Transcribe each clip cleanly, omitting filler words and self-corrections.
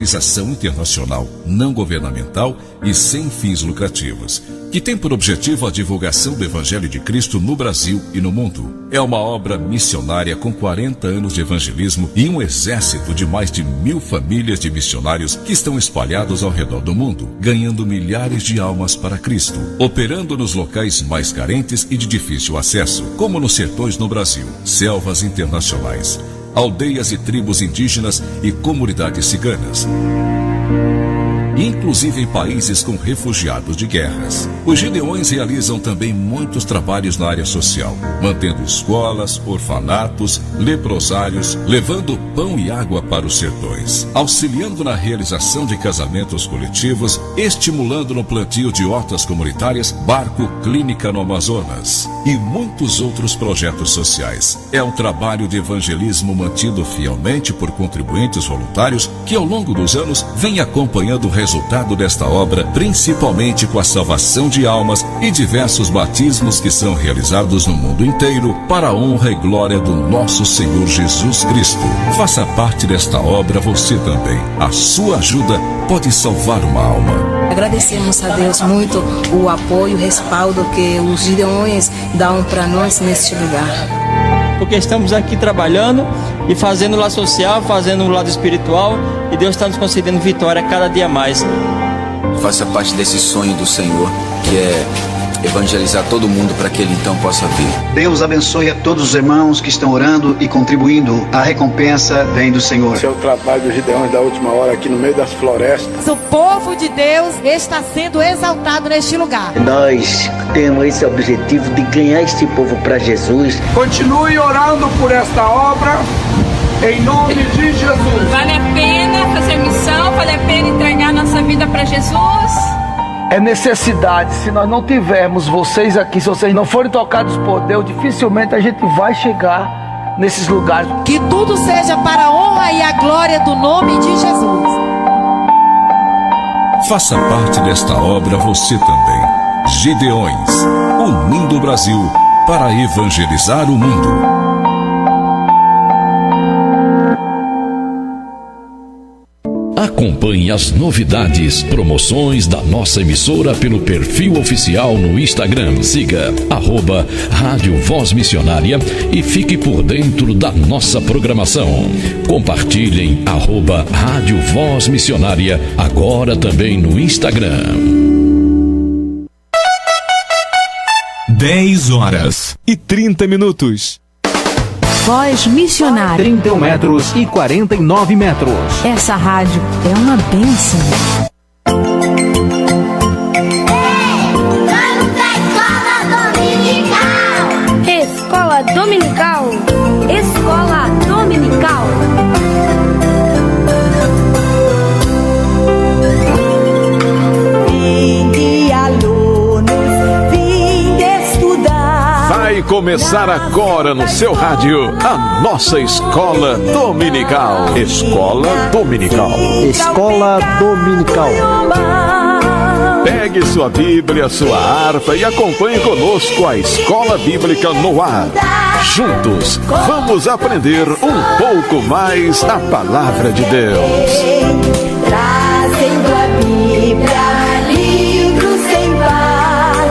Organização internacional, não governamental e sem fins lucrativos, que tem por objetivo a divulgação do Evangelho de Cristo no Brasil e no mundo. É uma obra missionária com 40 anos de evangelismo e um exército de mais de 1000 famílias de missionários que estão espalhados ao redor do mundo, ganhando milhares de almas para Cristo, operando nos locais mais carentes e de difícil acesso, como nos sertões no Brasil, selvas internacionais, aldeias e tribos indígenas e comunidades ciganas, inclusive em países com refugiados de guerras. Os Gideões realizam também muitos trabalhos na área social, mantendo escolas, orfanatos, leprosários, levando pão e água para os sertões, auxiliando na realização de casamentos coletivos, estimulando no plantio de hortas comunitárias, barco clínica no Amazonas e muitos outros projetos sociais. É um trabalho de evangelismo mantido fielmente por contribuintes voluntários que ao longo dos anos vem acompanhando o resultado desta obra, principalmente com a salvação de almas e diversos batismos que são realizados no mundo inteiro para a honra e glória do nosso Senhor Jesus Cristo. Faça parte desta obra você também. A sua ajuda pode salvar uma alma. Agradecemos a Deus muito o apoio, o respaldo que os Gideões dão para nós neste lugar. Porque estamos aqui trabalhando e fazendo o lado social, fazendo o lado espiritual, e Deus está nos concedendo vitória cada dia mais. Faça parte desse sonho do Senhor, que é evangelizar todo mundo para que Ele então possa vir. Deus abençoe a todos os irmãos que estão orando e contribuindo. A recompensa vem do Senhor. Esse é o trabalho dos Gideões da última hora aqui no meio das florestas. O povo de Deus está sendo exaltado neste lugar. Nós temos esse objetivo de ganhar este povo para Jesus. Continue orando por esta obra, em nome de Jesus. Vale a pena fazer missão, vale a pena entregar nossa vida para Jesus. É necessidade. Se nós não tivermos vocês aqui, se vocês não forem tocados por Deus, dificilmente a gente vai chegar nesses lugares. Que tudo seja para a honra e a glória do nome de Jesus. Faça parte desta obra você também. Gideões, unindo o Brasil para evangelizar o mundo. Acompanhe as novidades, promoções da nossa emissora pelo perfil oficial no Instagram. Siga @Rádio Voz Missionária e fique por dentro da nossa programação. Compartilhem @Rádio Voz Missionária, agora também no Instagram. 10h30. Voz Missionária. 31 metros e 49 metros. Essa rádio é uma bênção. Escola Dominical. Escola Dominical. Vinde, alunos, vinde estudar. Vai começar agora no seu rádio a nossa Escola Dominical. Escola Dominical. Escola Dominical. Pegue sua Bíblia, sua harpa e acompanhe conosco a Escola Bíblica no ar. Juntos, vamos aprender um pouco mais a Palavra de Deus. Trazendo a Bíblia, livro sem par,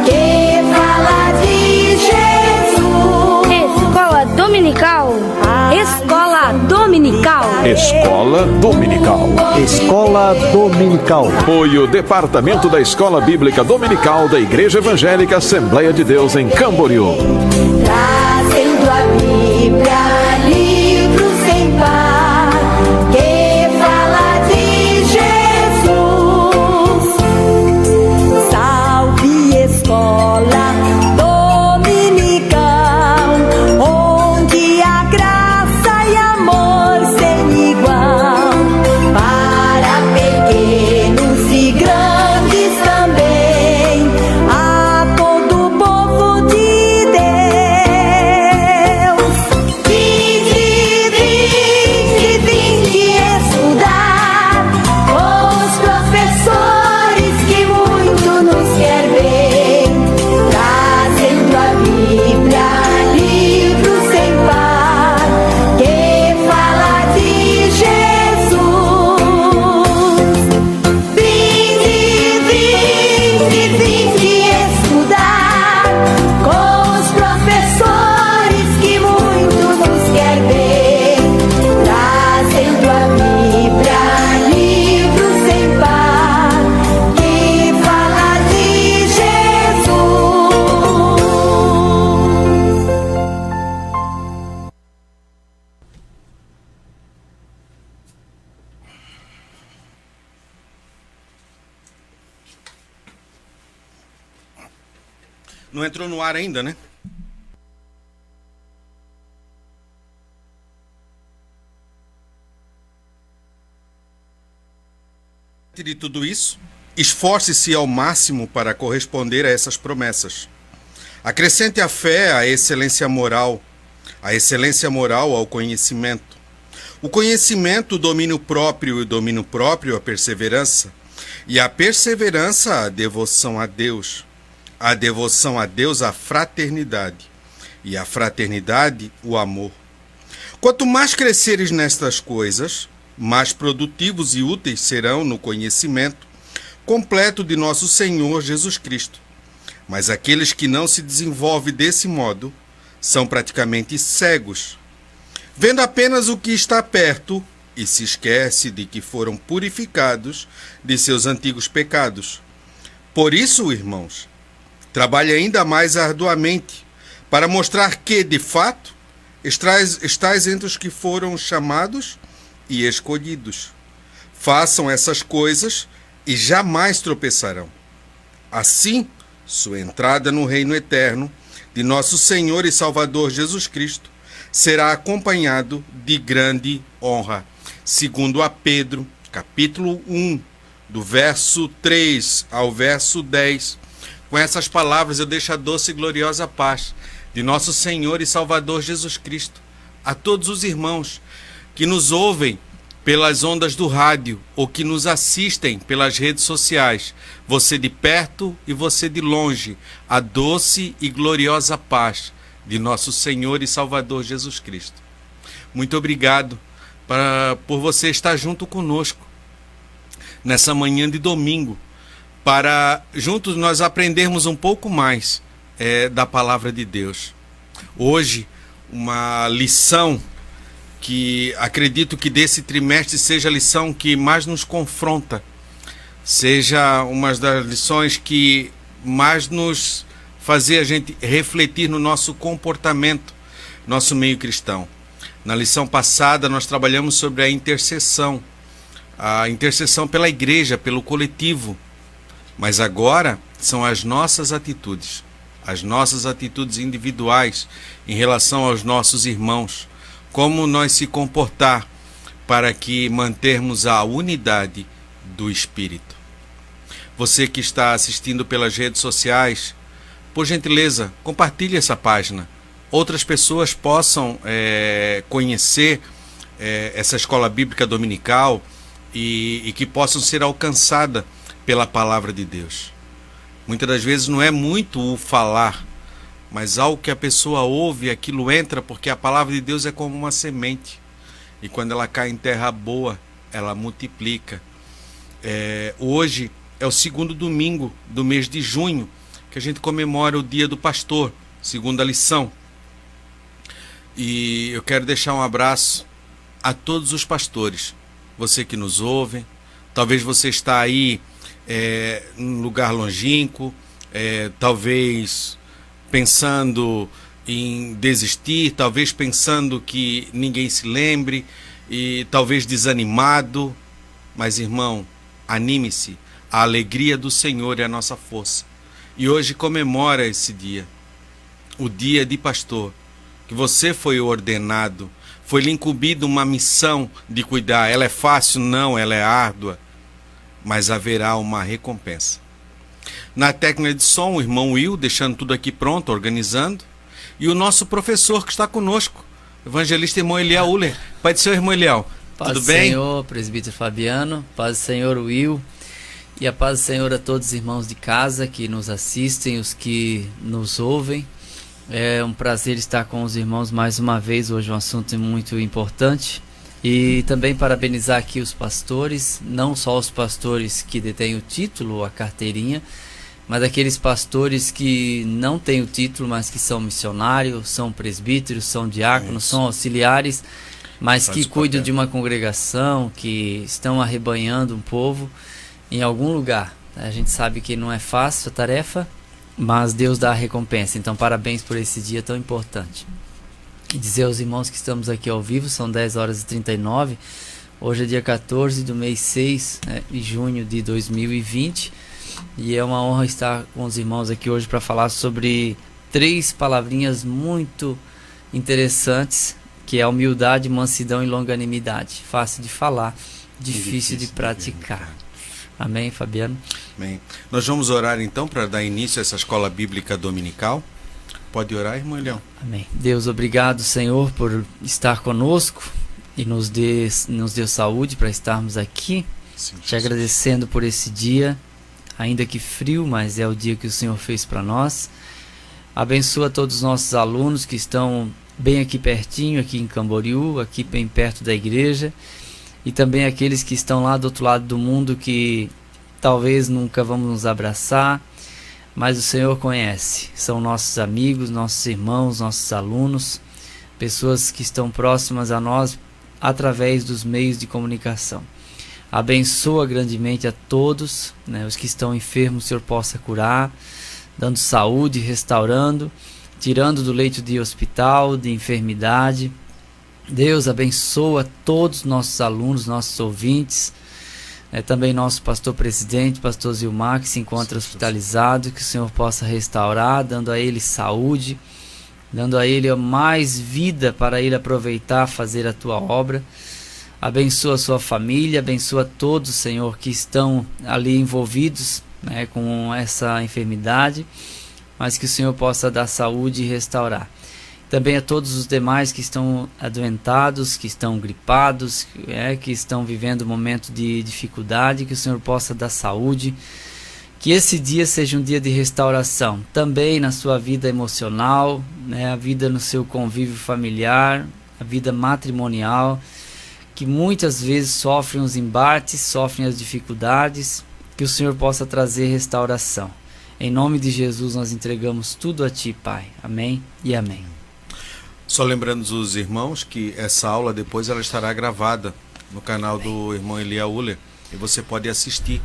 que fala de Jesus. Escola Dominical. Escola Dominical. Escola Dominical. Escola Dominical. Apoio Departamento da Escola Bíblica Dominical da Igreja Evangélica Assembleia de Deus em Camboriú. Trazendo a Bíblia, livro sem par, que fala de Jesus. Salve Escola Dominical, onde a graça e amor sem igual, para pequenos e grandes também, a todo o povo de Deus. Vinde Não entrou no ar ainda, né? De tudo isso, esforce-se ao máximo para corresponder a essas promessas. Acrescente a fé à excelência moral, a excelência moral ao conhecimento. O conhecimento, o domínio próprio, e o domínio próprio, a perseverança. E a perseverança, a devoção a Deus. A devoção a Deus, a fraternidade. E a fraternidade, o amor. Quanto mais cresceres nestas coisas, mais produtivos e úteis serão no conhecimento completo de nosso Senhor Jesus Cristo. Mas aqueles que não se desenvolvem desse modo são praticamente cegos, vendo apenas o que está perto e se esquece de que foram purificados de seus antigos pecados. Por isso, irmãos, trabalhe ainda mais arduamente para mostrar que, de fato, estais entre os que foram chamados e escolhidos. Façam essas coisas e jamais tropeçarão. Assim, sua entrada no reino eterno de nosso Senhor e Salvador Jesus Cristo será acompanhado de grande honra. Segundo a Pedro, capítulo 1, do verso 3 ao verso 10. Com essas palavras eu deixo a doce e gloriosa paz de nosso Senhor e Salvador Jesus Cristo a todos os irmãos que nos ouvem pelas ondas do rádio ou que nos assistem pelas redes sociais, você de perto e você de longe, a doce e gloriosa paz de nosso Senhor e Salvador Jesus Cristo. Muito obrigado por você estar junto conosco nessa manhã de domingo, para juntos nós aprendermos um pouco mais da palavra de Deus. Hoje, uma lição que acredito que desse trimestre seja a lição que mais nos confronta, seja uma das lições que mais nos fazer a gente refletir no nosso comportamento, nosso meio cristão. Na lição passada nós trabalhamos sobre a intercessão pela igreja, pelo coletivo, mas agora são as nossas atitudes individuais em relação aos nossos irmãos. Como nós se comportar para que mantermos a unidade do Espírito. Você que está assistindo pelas redes sociais, por gentileza, compartilhe essa página. Outras pessoas possam conhecer essa escola bíblica dominical e que possam ser alcançadas pela palavra de Deus. Muitas das vezes não é muito o falar, mas algo que a pessoa ouve, aquilo entra, porque a palavra de Deus é como uma semente. E quando ela cai em terra boa, ela multiplica. Hoje é o segundo domingo do mês de junho, que a gente comemora o Dia do Pastor, segunda lição. E eu quero deixar um abraço a todos os pastores. Você que nos ouve, talvez você está aí num lugar longínquo, talvez pensando em desistir, talvez pensando que ninguém se lembre e talvez desanimado. Mas, irmão, anime-se. A alegria do Senhor é a nossa força. E hoje comemora esse dia, o dia de pastor, que você foi ordenado, foi lhe incumbido uma missão de cuidar. Ela é fácil? Não, ela é árdua, mas haverá uma recompensa. Na técnica de som, o irmão Will, deixando tudo aqui pronto, organizando. E o nosso professor que está conosco, evangelista irmão Eliel Uller. Pai do Senhor, irmão Eliel. Tudo bem? Paz do Senhor, presbítero Fabiano. Paz do Senhor, Will. E a paz do Senhor a todos os irmãos de casa que nos assistem, os que nos ouvem. É um prazer estar com os irmãos mais uma vez. Hoje um assunto muito importante. E também parabenizar aqui os pastores, não só os pastores que detêm o título, a carteirinha, mas aqueles pastores que não têm o título, mas que são missionários, são presbíteros, são diáconos, são auxiliares, mas que cuidam de uma congregação, que estão arrebanhando um povo em algum lugar. A gente sabe que não é fácil a tarefa, mas Deus dá a recompensa. Então parabéns por esse dia tão importante. E dizer aos irmãos que estamos aqui ao vivo, são 10h39, hoje é dia 14 do mês 6 de junho de 2020, E é uma honra estar com os irmãos aqui hoje para falar sobre 3 palavrinhas muito interessantes, que é a humildade, mansidão e longanimidade. Fácil de falar, difícil de praticar. Amém, Fabiano? Amém. Nós vamos orar então para dar início a essa escola bíblica dominical. Pode orar, irmão Elião? Amém. Deus, obrigado, Senhor, por estar conosco e nos deu saúde para estarmos aqui. Sim, te agradecendo por esse dia, ainda que frio, mas é o dia que o Senhor fez para nós. Abençoa todos os nossos alunos que estão bem aqui pertinho, aqui em Camboriú, aqui bem perto da igreja, e também aqueles que estão lá do outro lado do mundo que talvez nunca vamos nos abraçar, mas o Senhor conhece. São nossos amigos, nossos irmãos, nossos alunos, pessoas que estão próximas a nós através dos meios de comunicação. Abençoa grandemente a todos, né, os que estão enfermos, o Senhor possa curar, dando saúde, restaurando, tirando do leito de hospital, de enfermidade. Deus abençoa todos os nossos alunos, nossos ouvintes, também nosso pastor presidente, pastor Zilmar, que se encontra hospitalizado, que o Senhor possa restaurar, dando a ele saúde, dando a ele mais vida para ele aproveitar, fazer a tua obra. Abençoa a sua família, abençoa todos, Senhor, que estão ali envolvidos, né, com essa enfermidade, mas que o Senhor possa dar saúde e restaurar. Também a todos os demais que estão adoentados, que estão gripados, que estão vivendo um momento de dificuldade, que o Senhor possa dar saúde, que esse dia seja um dia de restauração, também na sua vida emocional, né, a vida no seu convívio familiar, a vida matrimonial, que muitas vezes sofrem os embates, sofrem as dificuldades, que o Senhor possa trazer restauração. Em nome de Jesus nós entregamos tudo a Ti, Pai. Amém e amém. Só lembrando os irmãos que essa aula depois ela estará gravada no canal do irmão Elia Uller e você pode assistir.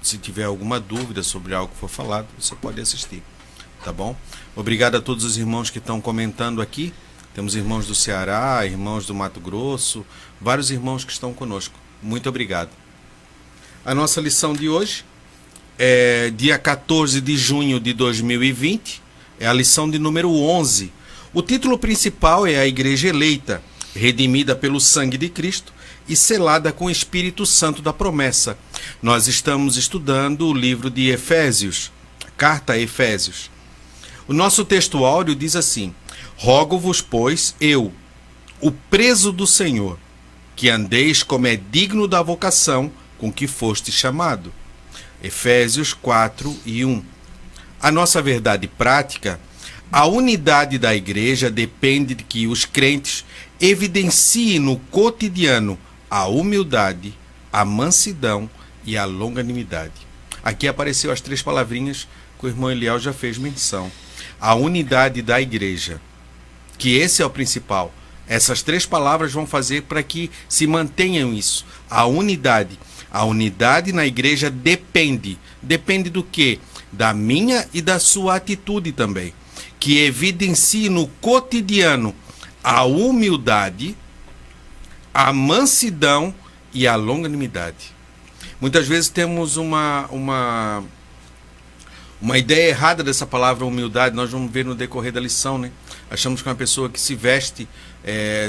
Se tiver alguma dúvida sobre algo que for falado, você pode assistir, tá bom? Obrigado a todos os irmãos que estão comentando aqui. Temos irmãos do Ceará, irmãos do Mato Grosso, vários irmãos que estão conosco. Muito obrigado. A nossa lição de hoje é dia 14 de junho de 2020. É a lição de número 11. O título principal é a Igreja Eleita, redimida pelo sangue de Cristo e selada com o Espírito Santo da promessa. Nós estamos estudando o livro de Efésios, carta a Efésios. O nosso texto áureo diz assim: Rogo-vos, pois, eu, o preso do Senhor, que andeis como é digno da vocação com que foste chamado. Efésios 4:1. A nossa verdade prática, a unidade da igreja depende de que os crentes evidenciem no cotidiano a humildade, a mansidão e a longanimidade. Aqui apareceu as 3 palavrinhas que o irmão Eliel já fez menção. A unidade da igreja, que esse é o principal. Essas 3 palavras vão fazer para que se mantenham isso. A unidade. A unidade na igreja depende. Depende do quê? Da minha e da sua atitude também, que evidencie no cotidiano a humildade, a mansidão e a longanimidade. Muitas vezes temos uma ideia errada dessa palavra humildade. Nós vamos ver no decorrer da lição, né? Achamos que uma pessoa que se veste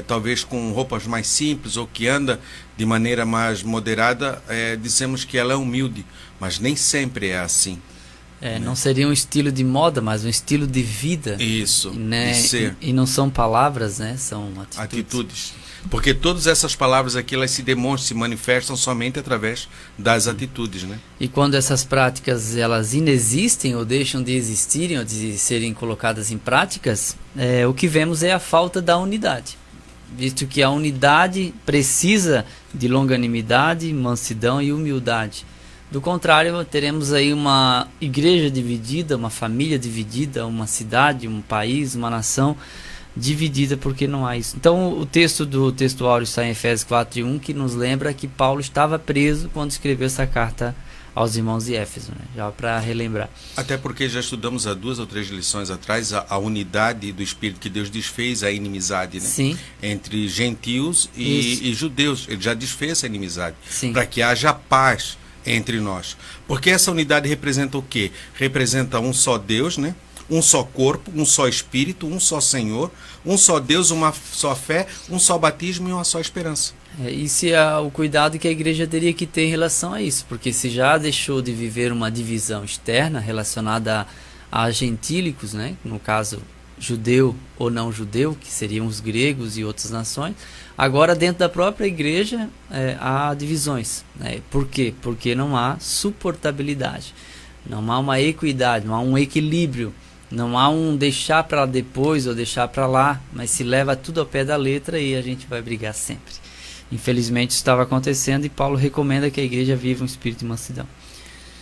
talvez com roupas mais simples ou que anda de maneira mais moderada, dizemos que ela é humilde, mas nem sempre é assim. Não seria um estilo de moda, mas um estilo de vida. Isso, né? de ser. E não são palavras, né? São atitudes. Porque todas essas palavras aqui, elas se demonstram, se manifestam somente através das atitudes, né? E quando essas práticas, elas inexistem ou deixam de existirem ou de serem colocadas em práticas, o que vemos é a falta da unidade. Visto que a unidade precisa de longanimidade, mansidão e humildade. Do contrário, teremos aí uma igreja dividida, uma família dividida, uma cidade, um país, uma nação dividida, porque não há isso. Então o texto do texto áureo está em Efésios 4:1, que nos lembra que Paulo estava preso quando escreveu essa carta aos irmãos de Éfeso, né? Já para relembrar. Até porque já estudamos há 2 ou 3 lições atrás a unidade do Espírito, que Deus desfez a inimizade, né? Sim. Entre gentios e judeus. Ele já desfez essa inimizade, Sim. para que haja paz entre nós. Porque essa unidade representa o quê? Representa um só Deus, né? Um só corpo, um só Espírito, um só Senhor, um só Deus, uma só fé, um só batismo e uma só esperança. Esse é o cuidado que a igreja teria que ter em relação a isso, porque se já deixou de viver uma divisão externa relacionada a gentílicos, né? No caso judeu ou não judeu, que seriam os gregos e outras nações, agora dentro da própria igreja há divisões, né? Por quê? Porque não há suportabilidade, não há uma equidade, não há um equilíbrio, não há um deixar para depois ou deixar para lá, mas se leva tudo ao pé da letra e a gente vai brigar sempre. Infelizmente isso estava acontecendo e Paulo recomenda que a igreja viva um espírito de mansidão.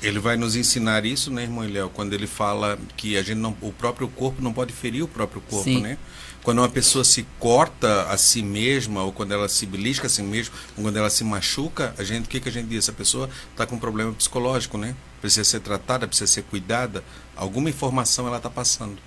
Ele vai nos ensinar isso, né, irmão Eliel, quando ele fala que a gente não, o próprio corpo não pode ferir o próprio corpo, Sim. né? Quando uma pessoa se corta a si mesma, ou quando ela se belisca a si mesma, ou quando ela se machuca, o que a gente diz? Essa pessoa está com um problema psicológico, né? Precisa ser tratada, precisa ser cuidada, alguma informação ela está passando,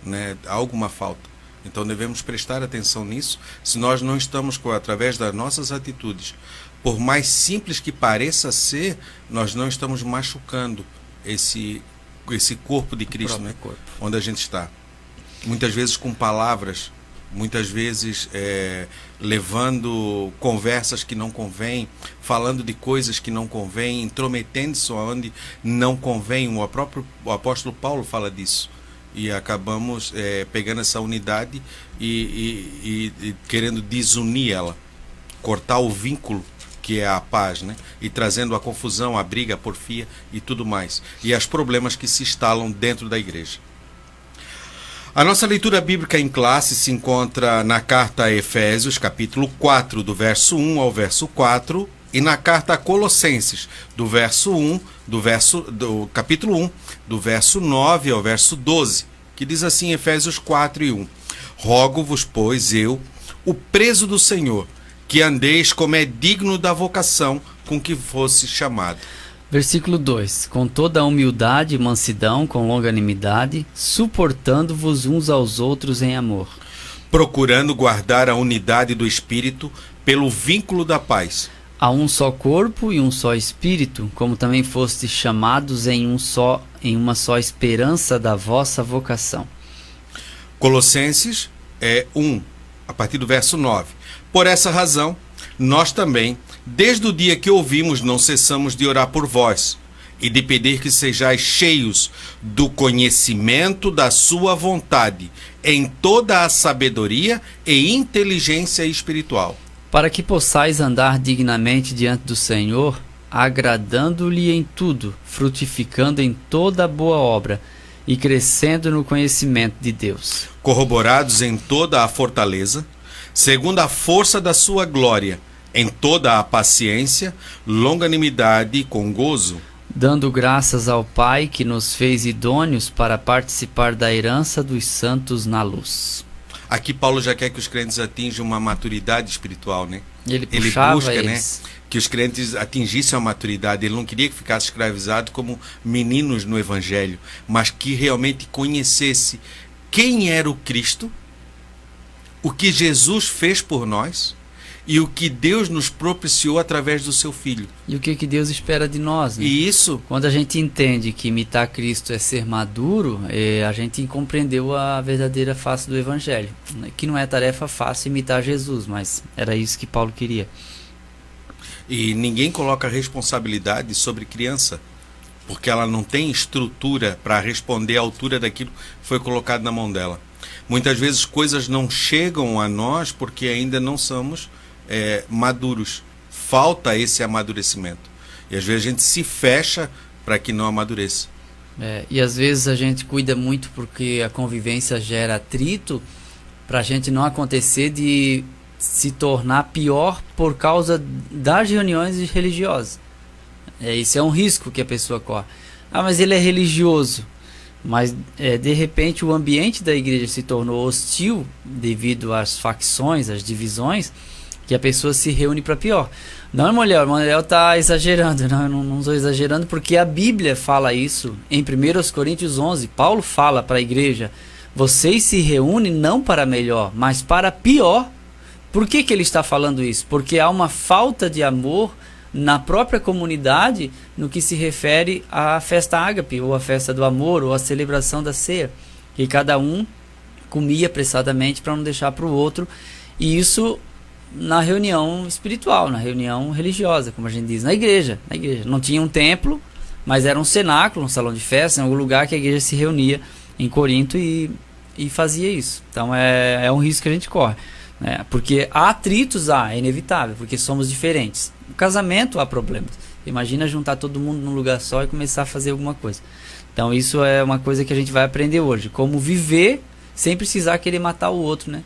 né? Há alguma falta. Então devemos prestar atenção nisso, se nós não estamos, através das nossas atitudes, por mais simples que pareça ser, nós não estamos machucando esse corpo de Cristo, né? Corpo. Onde a gente está. Muitas vezes com palavras, muitas vezes levando conversas que não convém, falando de coisas que não convém, intrometendo-se onde não convém. O apóstolo Paulo fala disso. E acabamos pegando essa unidade e querendo desunir ela, cortar o vínculo que é a paz, né? E trazendo a confusão, a briga, a porfia e tudo mais. E os problemas que se instalam dentro da igreja. A nossa leitura bíblica em classe se encontra na carta a Efésios, capítulo 4, do verso 1 ao verso 4, e na carta a Colossenses, do capítulo 1, do verso 9 ao verso 12, que diz assim, Efésios 4 e 1. Rogo-vos, pois, eu, o preso do Senhor, que andeis como é digno da vocação com que fosse chamado. Versículo 2. Com toda a humildade e mansidão, com longanimidade, suportando-vos uns aos outros em amor. Procurando guardar a unidade do Espírito pelo vínculo da paz. Há um só corpo e um só Espírito, como também fostes chamados em uma só esperança da vossa vocação. Colossenses 1, a partir do verso 9. Por essa razão, nós também, desde o dia que ouvimos, não cessamos de orar por vós e de pedir que sejais cheios do conhecimento da sua vontade, em toda a sabedoria e inteligência espiritual. Para que possais andar dignamente diante do Senhor, agradando-lhe em tudo, frutificando em toda boa obra e crescendo no conhecimento de Deus. Corroborados em toda a fortaleza, segundo a força da sua glória, em toda a paciência, longanimidade com gozo. Dando graças ao Pai que nos fez idôneos para participar da herança dos santos na luz. Aqui Paulo já quer que os crentes atinjam uma maturidade espiritual, né? Ele busca, eles, né, que os crentes atingissem a maturidade. Ele não queria que ficasse escravizado como meninos no Evangelho, mas que realmente conhecesse quem era o Cristo, o que Jesus fez por nós e o que Deus nos propiciou através do seu Filho. E o que Deus espera de nós, né? E isso... Quando a gente entende que imitar Cristo é ser maduro, a gente compreendeu a verdadeira face do Evangelho. Que não é tarefa fácil imitar Jesus, mas era isso que Paulo queria. E ninguém coloca responsabilidade sobre criança, porque ela não tem estrutura para responder à altura daquilo que foi colocado na mão dela. Muitas vezes coisas não chegam a nós porque ainda não somos maduros. Falta esse amadurecimento. E às vezes a gente se fecha para que não amadureça. E às vezes a gente cuida muito porque a convivência gera atrito, para a gente não acontecer de se tornar pior por causa das reuniões religiosas. Isso é um risco que a pessoa corre. Mas ele é religioso. Mas de repente o ambiente da igreja se tornou hostil devido às facções, às divisões, que a pessoa se reúne para pior. Não, irmão Léo está exagerando. Não estou exagerando, porque a Bíblia fala isso em 1 Coríntios 11. Paulo fala para a igreja: vocês se reúnem não para melhor, mas para pior. Por que ele está falando isso? Porque há uma falta de amor, na própria comunidade no que se refere à festa ágape, ou à festa do amor, ou à celebração da ceia, que cada um comia apressadamente para não deixar para o outro, e isso na reunião espiritual, na reunião religiosa, como a gente diz, na igreja. Não tinha um templo, mas era um cenáculo, um salão de festa, em algum lugar que a igreja se reunia em Corinto e fazia isso. Então é um risco que a gente corre, né? Porque há atritos, é inevitável, porque somos diferentes. No casamento há problemas. Imagina juntar todo mundo num lugar só e começar a fazer alguma coisa. Então isso é uma coisa que a gente vai aprender hoje, como viver sem precisar querer matar o outro, né?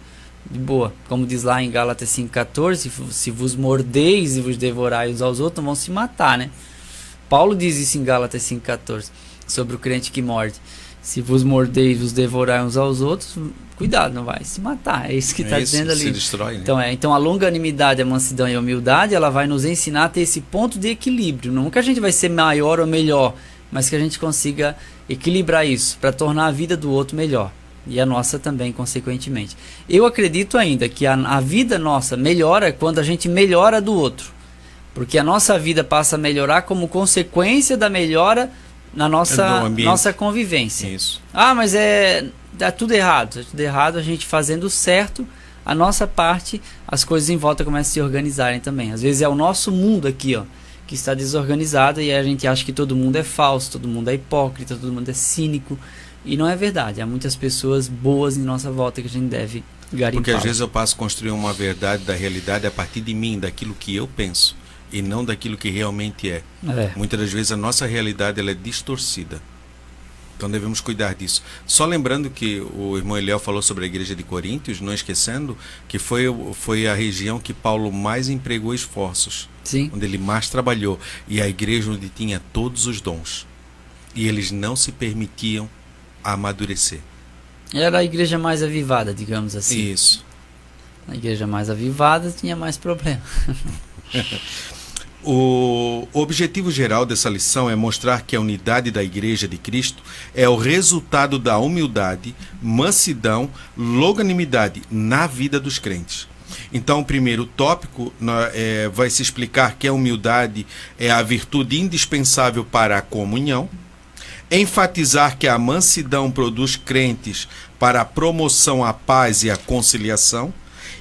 De boa, como diz lá em Gálatas 5,14, se vos mordeis e vos devorais uns aos outros, não vão se matar, né? Paulo diz isso em Gálatas 5,14, sobre o crente que morde. Se vos mordeis e vos devorais uns aos outros, cuidado, não vai se matar. É isso que está dizendo ali. Se destrói, né? Então a longanimidade, a mansidão e a humildade, ela vai nos ensinar a ter esse ponto de equilíbrio. Não que a gente vai ser maior ou melhor, mas que a gente consiga equilibrar isso para tornar a vida do outro melhor. E a nossa também, consequentemente. Eu acredito ainda que a vida nossa melhora quando a gente melhora do outro. Porque a nossa vida passa a melhorar como consequência da melhora na nossa convivência. Isso. Mas dá tudo errado. É tudo errado, a gente fazendo certo, a nossa parte, as coisas em volta começam a se organizarem também. Às vezes é o nosso mundo aqui, que está desorganizado, e a gente acha que todo mundo é falso, todo mundo é hipócrita, todo mundo é cínico. E não é verdade, há muitas pessoas boas em nossa volta que a gente deve garimpar. Porque às vezes eu passo a construir uma verdade da realidade a partir de mim, daquilo que eu penso, e não daquilo que realmente é. Muitas das vezes a nossa realidade ela é distorcida. Então devemos cuidar disso. Só lembrando que o irmão Eliel falou sobre a igreja de Coríntios, não esquecendo que foi a região que Paulo mais empregou esforços. Sim. Onde ele mais trabalhou. E a igreja onde tinha todos os dons. E eles não se permitiam amadurecer. Era a igreja mais avivada, digamos assim. Isso. A igreja mais avivada tinha mais problema. O objetivo geral dessa lição é mostrar que a unidade da Igreja de Cristo é o resultado da humildade, mansidão, longanimidade na vida dos crentes. Então, o primeiro tópico vai se explicar que a humildade é a virtude indispensável para a comunhão, enfatizar que a mansidão produz crentes para a promoção à paz e à conciliação,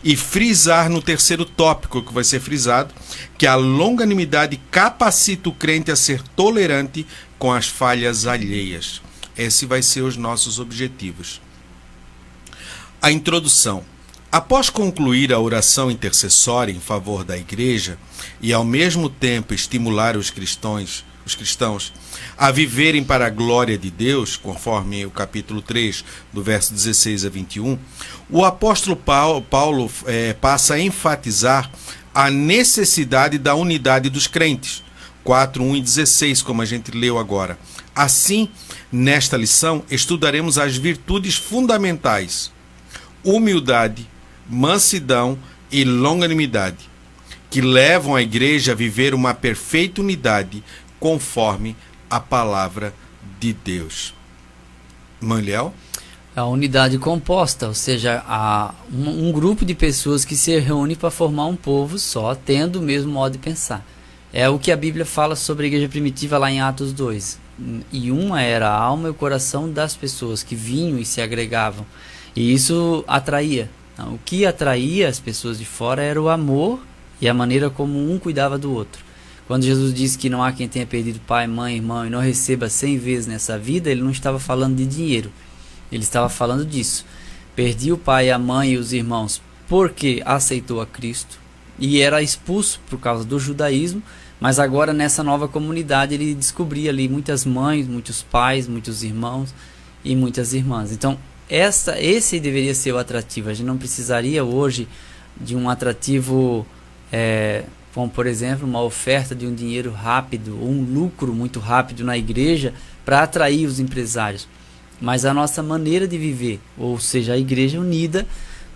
e frisar no terceiro tópico que vai ser frisado, que a longanimidade capacita o crente a ser tolerante com as falhas alheias. Esse vai ser os nossos objetivos. A introdução. Após concluir a oração intercessória em favor da igreja e ao mesmo tempo estimular os cristãos a viverem para a glória de Deus, conforme o capítulo 3, do verso 16 a 21, o apóstolo Paulo passa a enfatizar a necessidade da unidade dos crentes, 4, 1 e 16, como a gente leu agora. Assim, nesta lição, estudaremos as virtudes fundamentais, humildade, mansidão e longanimidade, que levam a igreja a viver uma perfeita unidade conforme a palavra de Deus. Manliel? A unidade composta, ou seja, um grupo de pessoas que se reúne para formar um povo só, tendo o mesmo modo de pensar. É o que a Bíblia fala sobre a igreja primitiva lá em Atos 2. E uma era a alma e o coração das pessoas que vinham e se agregavam. E isso atraía. O que atraía as pessoas de fora era o amor e a maneira como um cuidava do outro. Quando Jesus disse que não há quem tenha perdido pai, mãe, irmão e não receba 100 vezes nessa vida, ele não estava falando de dinheiro. Ele estava falando disso. Perdi o pai, a mãe e os irmãos porque aceitou a Cristo e era expulso por causa do judaísmo, mas agora nessa nova comunidade ele descobria ali muitas mães, muitos pais, muitos irmãos e muitas irmãs. Então esse deveria ser o atrativo. A gente não precisaria hoje de um atrativo como por exemplo uma oferta de um dinheiro rápido ou um lucro muito rápido na igreja para atrair os empresários, mas a nossa maneira de viver, ou seja, a igreja unida,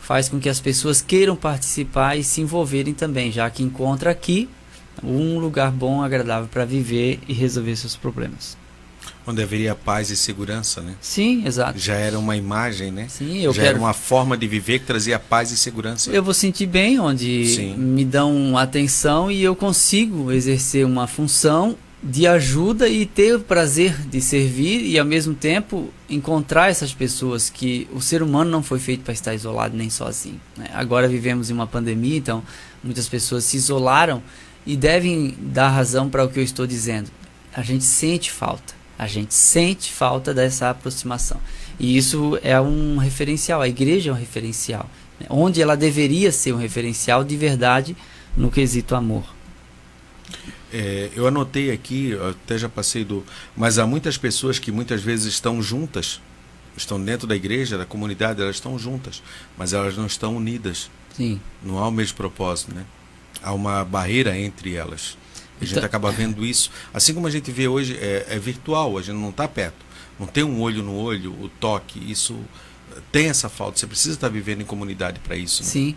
faz com que as pessoas queiram participar e se envolverem também, já que encontra aqui um lugar bom, agradável para viver e resolver seus problemas. Onde haveria paz e segurança, né? Sim, exato. Já era uma imagem, né? Sim, era uma forma de viver que trazia paz e segurança. Eu vou sentir bem onde me dão atenção e eu consigo exercer uma função de ajuda e ter o prazer de servir e ao mesmo tempo encontrar essas pessoas, que o ser humano não foi feito para estar isolado nem sozinho, né? Agora vivemos em uma pandemia, então muitas pessoas se isolaram e devem dar razão para o que eu estou dizendo. A gente sente falta dessa aproximação, e isso é um referencial. A igreja é um referencial, né? Onde ela deveria ser um referencial de verdade no quesito amor. Eu anotei aqui, até já passei mas há muitas pessoas que muitas vezes estão juntas, estão dentro da igreja, da comunidade, elas estão juntas, mas elas não estão unidas. Sim. Não há o mesmo propósito, né? Há uma barreira entre elas. A gente acaba vendo isso. Assim como a gente vê hoje, é virtual, a gente não está perto. Não tem um olho no olho, o toque, isso tem essa falta. Você precisa estar vivendo em comunidade para isso, né? Sim.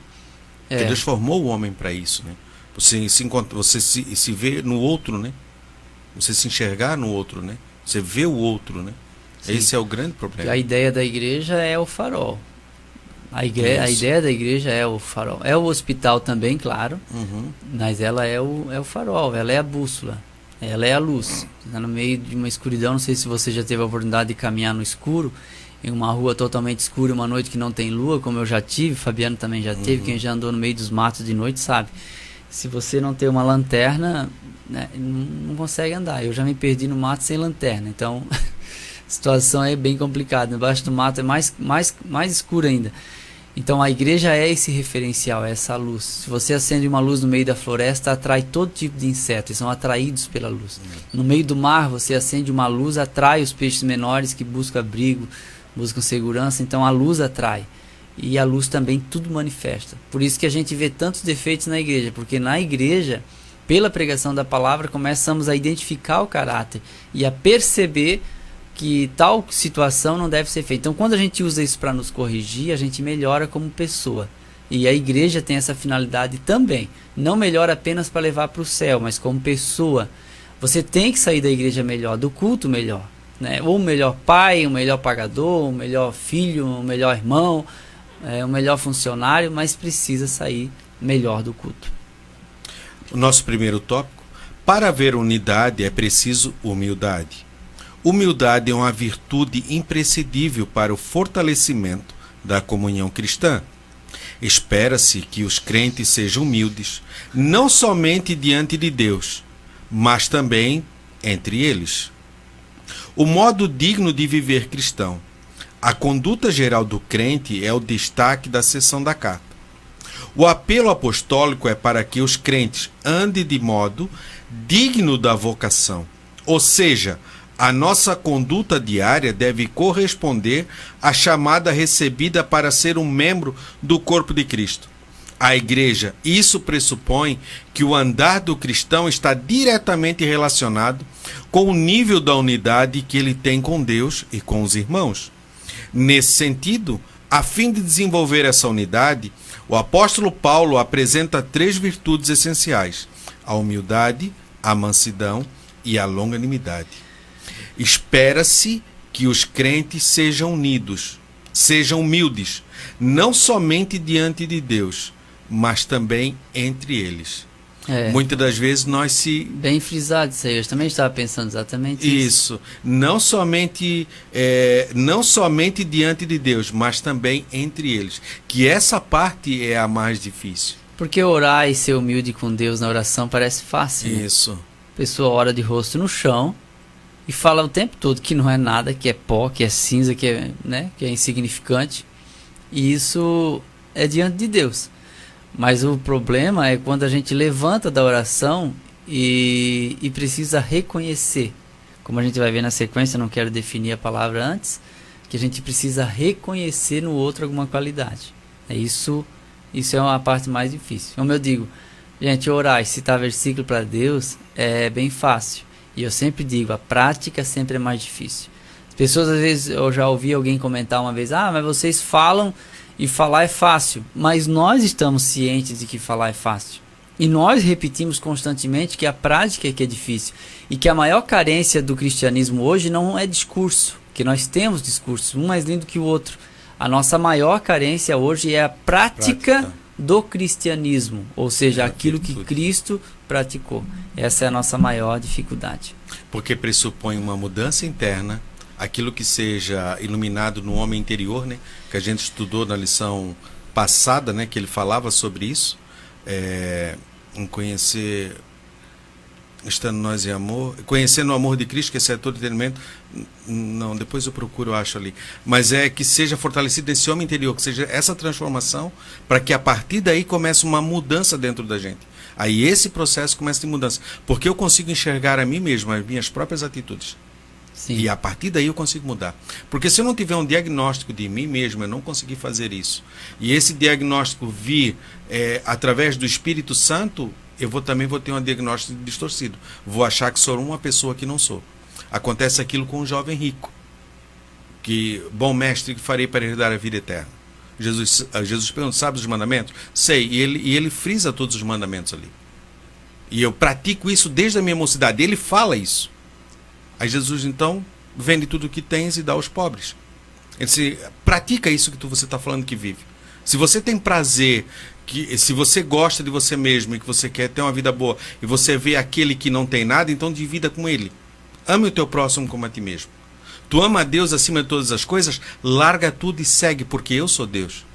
Porque Deus formou o homem para isso, né? Você se vê no outro, né? Você se enxergar no outro, né? Você vê o outro, né? Sim. Esse é o grande problema. A ideia da igreja é o farol. A ideia da igreja é o farol. É o hospital também, claro, mas ela é o farol, ela é a bússola, ela é a luz. Está no meio de uma escuridão, não sei se você já teve a oportunidade de caminhar no escuro, em uma rua totalmente escura, uma noite que não tem lua, como eu já tive, Fabiano também já teve, quem já andou no meio dos matos de noite sabe. Se você não tem uma lanterna, né, não consegue andar. Eu já me perdi no mato sem lanterna, então a situação é bem complicada. Embaixo do mato é mais escuro ainda. Então a igreja é esse referencial, é essa luz. Se você acende uma luz no meio da floresta, atrai todo tipo de insetos, eles são atraídos pela luz. No meio do mar, você acende uma luz, atrai os peixes menores que buscam abrigo, buscam segurança, então a luz atrai. E a luz também tudo manifesta. Por isso que a gente vê tantos defeitos na igreja, porque na igreja, pela pregação da palavra, começamos a identificar o caráter e a perceber que tal situação não deve ser feita. Então, quando a gente usa isso para nos corrigir, a gente melhora como pessoa. E a igreja tem essa finalidade também. Não melhora apenas para levar para o céu, mas como pessoa. Você tem que sair da igreja melhor, do culto melhor, né? Ou o melhor pai, o melhor pagador, o melhor filho, o melhor irmão, o melhor funcionário, mas precisa sair melhor do culto. O nosso primeiro tópico: para haver unidade é preciso humildade. Humildade é uma virtude imprescindível para o fortalecimento da comunhão cristã. Espera-se que os crentes sejam humildes, não somente diante de Deus, mas também entre eles. O modo digno de viver cristão. A conduta geral do crente é o destaque da seção da carta. O apelo apostólico é para que os crentes andem de modo digno da vocação, ou seja, a nossa conduta diária deve corresponder à chamada recebida para ser um membro do corpo de Cristo. A igreja, isso pressupõe que o andar do cristão está diretamente relacionado com o nível da unidade que ele tem com Deus e com os irmãos. Nesse sentido, a fim de desenvolver essa unidade, o apóstolo Paulo apresenta 3 virtudes essenciais: a humildade, a mansidão e a longanimidade. Espera-se que os crentes sejam unidos, sejam humildes, não somente diante de Deus, mas também entre eles. Muitas das vezes nós se... Bem frisado isso aí, eu também estava pensando exatamente isso. Não somente diante de Deus, mas também entre eles. Que essa parte é a mais difícil. Porque orar e ser humilde com Deus na oração parece fácil. Isso. Né? A pessoa ora de rosto no chão e fala o tempo todo que não é nada, que é pó, que é cinza, que é insignificante. E isso é diante de Deus. Mas o problema é quando a gente levanta da oração e precisa reconhecer. Como a gente vai ver na sequência, não quero definir a palavra antes, que a gente precisa reconhecer no outro alguma qualidade. Isso é uma parte mais difícil. Como eu digo, gente, orar e citar versículo para Deus é bem fácil. E eu sempre digo, a prática sempre é mais difícil. As pessoas, às vezes, eu já ouvi alguém comentar uma vez, mas vocês falam... E falar é fácil, mas nós estamos cientes de que falar é fácil. E nós repetimos constantemente que a prática é que é difícil. E que a maior carência do cristianismo hoje não é discurso, que nós temos discursos, um mais lindo que o outro. A nossa maior carência hoje é a prática do cristianismo, ou seja, aquilo que Cristo praticou. Essa é a nossa maior dificuldade. Porque pressupõe uma mudança interna, aquilo que seja iluminado no homem interior, né? Que a gente estudou na lição passada, né? Que ele falava sobre isso. Em conhecer, estando nós em amor, conhecendo o amor de Cristo, que esse é todo entendimento. Não, depois eu procuro, eu acho ali. Mas é que seja fortalecido esse homem interior, que seja essa transformação, para que a partir daí comece uma mudança dentro da gente. Aí esse processo começa de mudança, porque eu consigo enxergar a mim mesmo, as minhas próprias atitudes. Sim. E a partir daí eu consigo mudar. Porque se eu não tiver um diagnóstico de mim mesmo, eu não consegui fazer isso. E esse diagnóstico vir através do Espírito Santo, também vou ter um diagnóstico distorcido. Vou achar que sou uma pessoa que não sou. Acontece aquilo com um jovem rico. Que, bom mestre, que farei para herdar a vida eterna? Jesus pergunta, sabe os mandamentos? Sei. E ele frisa todos os mandamentos ali. E eu pratico isso desde a minha mocidade. Ele fala isso. Aí Jesus, então, vende tudo o que tens e dá aos pobres. Ele disse, pratica isso que você está falando que vive. Se você tem prazer, se você gosta de você mesmo e que você quer ter uma vida boa, e você vê aquele que não tem nada, então divida com ele. Ame o teu próximo como a ti mesmo. Tu ama a Deus acima de todas as coisas, larga tudo e segue, porque eu sou Deus.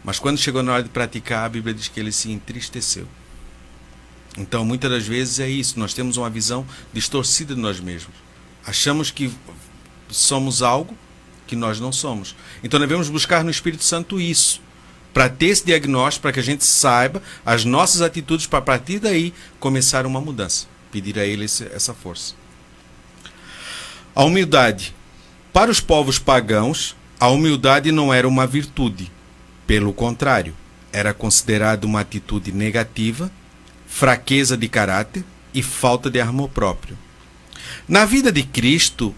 Mas quando chegou na hora de praticar, a Bíblia diz que ele se entristeceu. Então, muitas das vezes é isso. Nós temos uma visão distorcida de nós mesmos. Achamos que somos algo que nós não somos. Então, devemos buscar no Espírito Santo isso. Para ter esse diagnóstico, para que a gente saiba as nossas atitudes, para a partir daí começar uma mudança. Pedir a Ele essa força. A humildade. Para os povos pagãos, a humildade não era uma virtude. Pelo contrário, era considerada uma atitude negativa, fraqueza de caráter e falta de amor próprio. Na vida de Cristo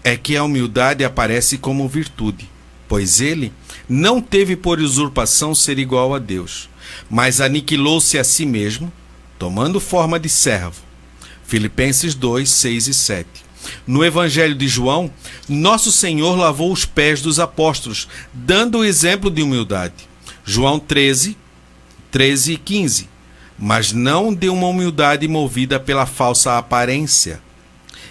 é que a humildade aparece como virtude, pois ele não teve por usurpação ser igual a Deus, mas aniquilou-se a si mesmo, tomando forma de servo. Filipenses 2, 6 e 7. No Evangelho de João, nosso Senhor lavou os pés dos apóstolos, dando o exemplo de humildade. João 13, 13 e 15. Mas não de uma humildade movida pela falsa aparência.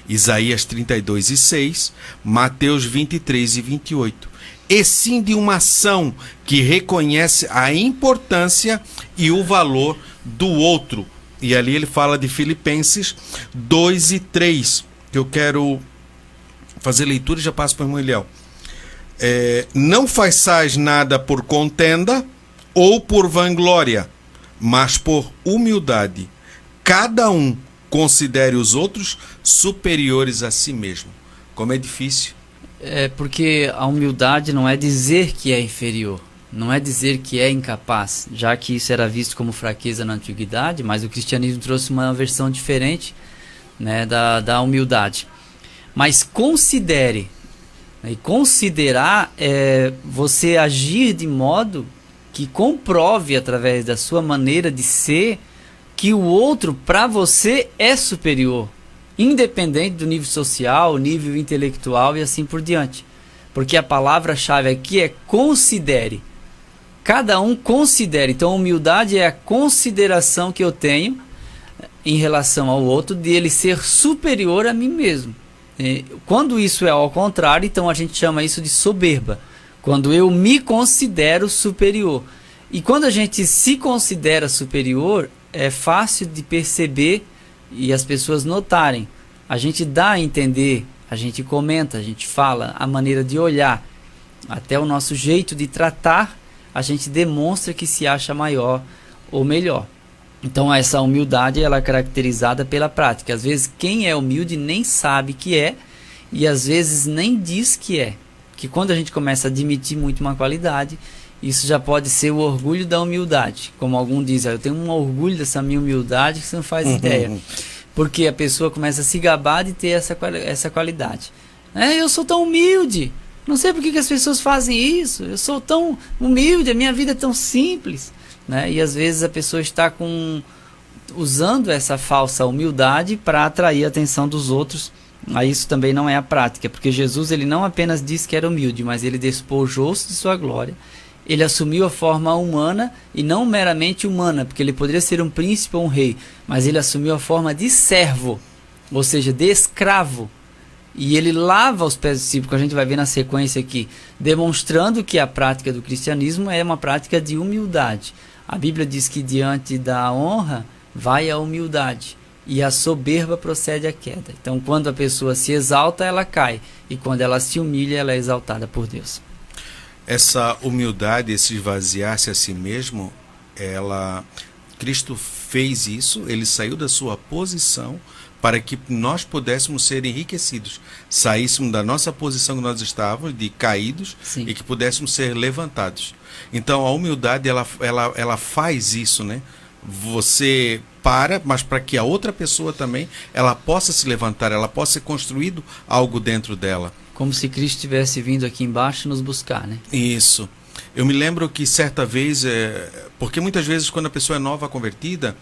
Isaías 32 e 6, Mateus 23 e 28. E sim de uma ação que reconhece a importância e o valor do outro. E ali ele fala de Filipenses 2 e 3, que eu quero fazer leitura e já passo para o irmão Eliel. Não façais nada por contenda ou por vanglória, mas por humildade. Cada um considere os outros superiores a si mesmo. Como é difícil. Porque a humildade não é dizer que é inferior, não é dizer que é incapaz, já que isso era visto como fraqueza na antiguidade, mas o cristianismo trouxe uma versão diferente, né, da humildade. Mas considere, né, e considerar é você agir de modo que comprove através da sua maneira de ser que o outro para você é superior, independente do nível social, nível intelectual e assim por diante. Porque a palavra-chave aqui é considere. Cada um considere. Então, humildade é a consideração que eu tenho em relação ao outro, de ele ser superior a mim mesmo. Quando isso é ao contrário, então a gente chama isso de soberba. Quando eu me considero superior. E quando a gente se considera superior, é fácil de perceber e as pessoas notarem. A gente dá a entender, a gente comenta, a gente fala, a maneira de olhar, até o nosso jeito de tratar, a gente demonstra que se acha maior ou melhor. Então essa humildade ela é caracterizada pela prática. Às vezes quem é humilde nem sabe que é e às vezes nem diz que é. Que quando a gente começa a admitir muito uma qualidade, isso já pode ser o orgulho da humildade. Como algum diz, eu tenho um orgulho dessa minha humildade que você não faz ideia. Porque a pessoa começa a se gabar de ter essa qualidade. Eu sou tão humilde, não sei por que as pessoas fazem isso, eu sou tão humilde, a minha vida é tão simples. Né? E às vezes a pessoa está com usando essa falsa humildade para atrair a atenção dos outros. Aí isso também não é a prática, porque Jesus ele não apenas disse que era humilde, mas ele despojou-se de sua glória. Ele assumiu a forma humana e não meramente humana, porque ele poderia ser um príncipe ou um rei, mas ele assumiu a forma de servo, ou seja, de escravo. E ele lava os pés dos discípulos, que a gente vai ver na sequência aqui, demonstrando que a prática do cristianismo é uma prática de humildade. A Bíblia diz que diante da honra vai a humildade, e a soberba procede à queda. Então, quando a pessoa se exalta, ela cai, e quando ela se humilha, ela é exaltada por Deus. Essa humildade, esse esvaziar-se a si mesmo, Cristo fez isso, ele saiu da sua posição para que nós pudéssemos ser enriquecidos, saíssemos da nossa posição que nós estávamos, de caídos, Sim. e que pudéssemos ser levantados. Então a humildade, ela faz isso, né? Você mas para que a outra pessoa também, ela possa se levantar, ela possa ser construído algo dentro dela. Como se Cristo tivesse vindo aqui embaixo nos buscar, né? Isso. Eu me lembro que certa vez, porque muitas vezes quando a pessoa é nova convertida,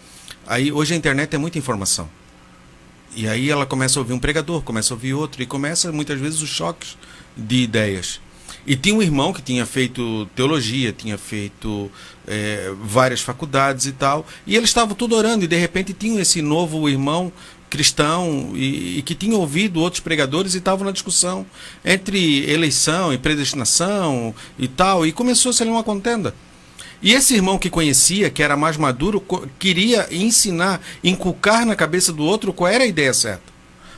aí hoje a internet é muita informação. E aí ela começa a ouvir um pregador, começa a ouvir outro, e começa muitas vezes os choques de ideias. E tinha um irmão que tinha feito teologia, tinha feito várias faculdades e tal, e eles estavam tudo orando, e de repente tinha esse novo irmão cristão e que tinha ouvido outros pregadores e estavam na discussão entre eleição e predestinação e tal, e começou-se ali uma contenda. E esse irmão que conhecia, que era mais maduro, queria ensinar, inculcar na cabeça do outro qual era a ideia certa.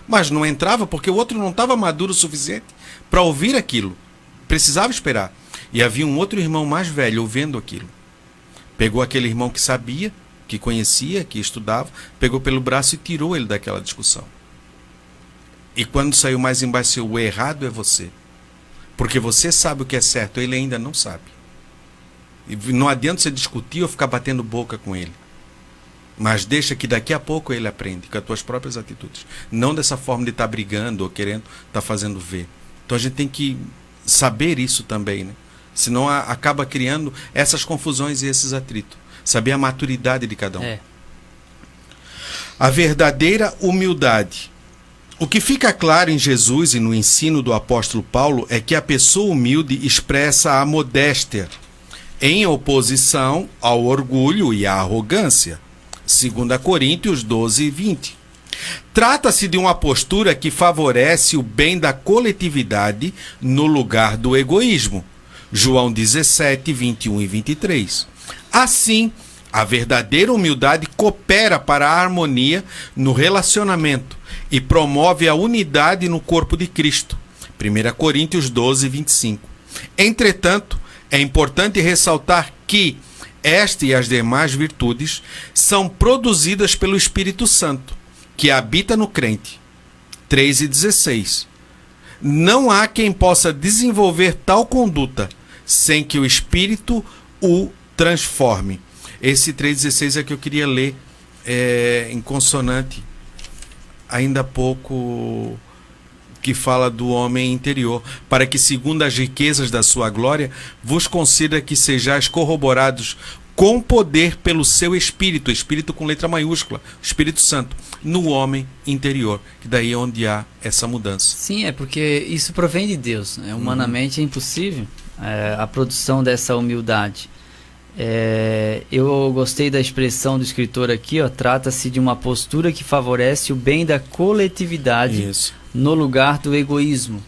Mas não entrava porque o outro não estava maduro o suficiente para ouvir aquilo. Precisava esperar. E havia um outro irmão mais velho ouvindo aquilo. Pegou aquele irmão que sabia, que conhecia, que estudava, pegou pelo braço e tirou ele daquela discussão. E quando saiu mais embaixo, o errado é você. Porque você sabe o que é certo, ele ainda não sabe. E não adianta você discutir ou ficar batendo boca com ele. Mas deixa que daqui a pouco ele aprende, com as tuas próprias atitudes. Não dessa forma de estar brigando ou querendo estar fazendo ver. Então a gente tem que saber isso também, né? Senão acaba criando essas confusões e esses atritos. Saber a maturidade de cada um. A verdadeira humildade. O que fica claro em Jesus e no ensino do apóstolo Paulo é que a pessoa humilde expressa a modéstia, em oposição ao orgulho e à arrogância. 2 Coríntios 12, 20. Trata-se de uma postura que favorece o bem da coletividade no lugar do egoísmo. João 17, 21 e 23. Assim, a verdadeira humildade coopera para a harmonia no relacionamento e promove a unidade no corpo de Cristo. 1 Coríntios 12, 25. Entretanto, é importante ressaltar que esta e as demais virtudes são produzidas pelo Espírito Santo, que habita no crente. 3:16. Não há quem possa desenvolver tal conduta sem que o Espírito o transforme. Esse 3:16 é que eu queria ler em consonante ainda há pouco, que fala do homem interior, para que segundo as riquezas da sua glória vos conceda que sejais corroborados com poder pelo seu Espírito, Espírito com letra maiúscula, Espírito Santo, no homem interior, que daí é onde há essa mudança. Sim, é porque isso provém de Deus, né? Humanamente é impossível a produção dessa humildade. Eu gostei da expressão do escritor aqui, trata-se de uma postura que favorece o bem da coletividade. Isso. No lugar do egoísmo.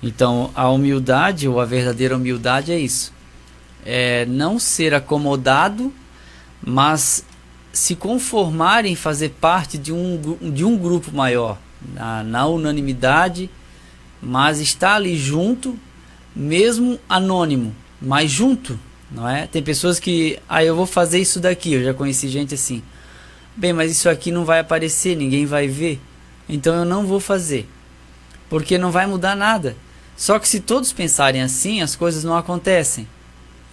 Então, a humildade, ou a verdadeira humildade, é isso. É não ser acomodado, mas se conformar em fazer parte de um grupo maior, na unanimidade, mas estar ali junto, mesmo anônimo, mas junto, não é? Tem pessoas que, eu vou fazer isso daqui, eu já conheci gente assim, bem, mas isso aqui não vai aparecer, ninguém vai ver, então eu não vou fazer, porque não vai mudar nada. Só que se todos pensarem assim, as coisas não acontecem.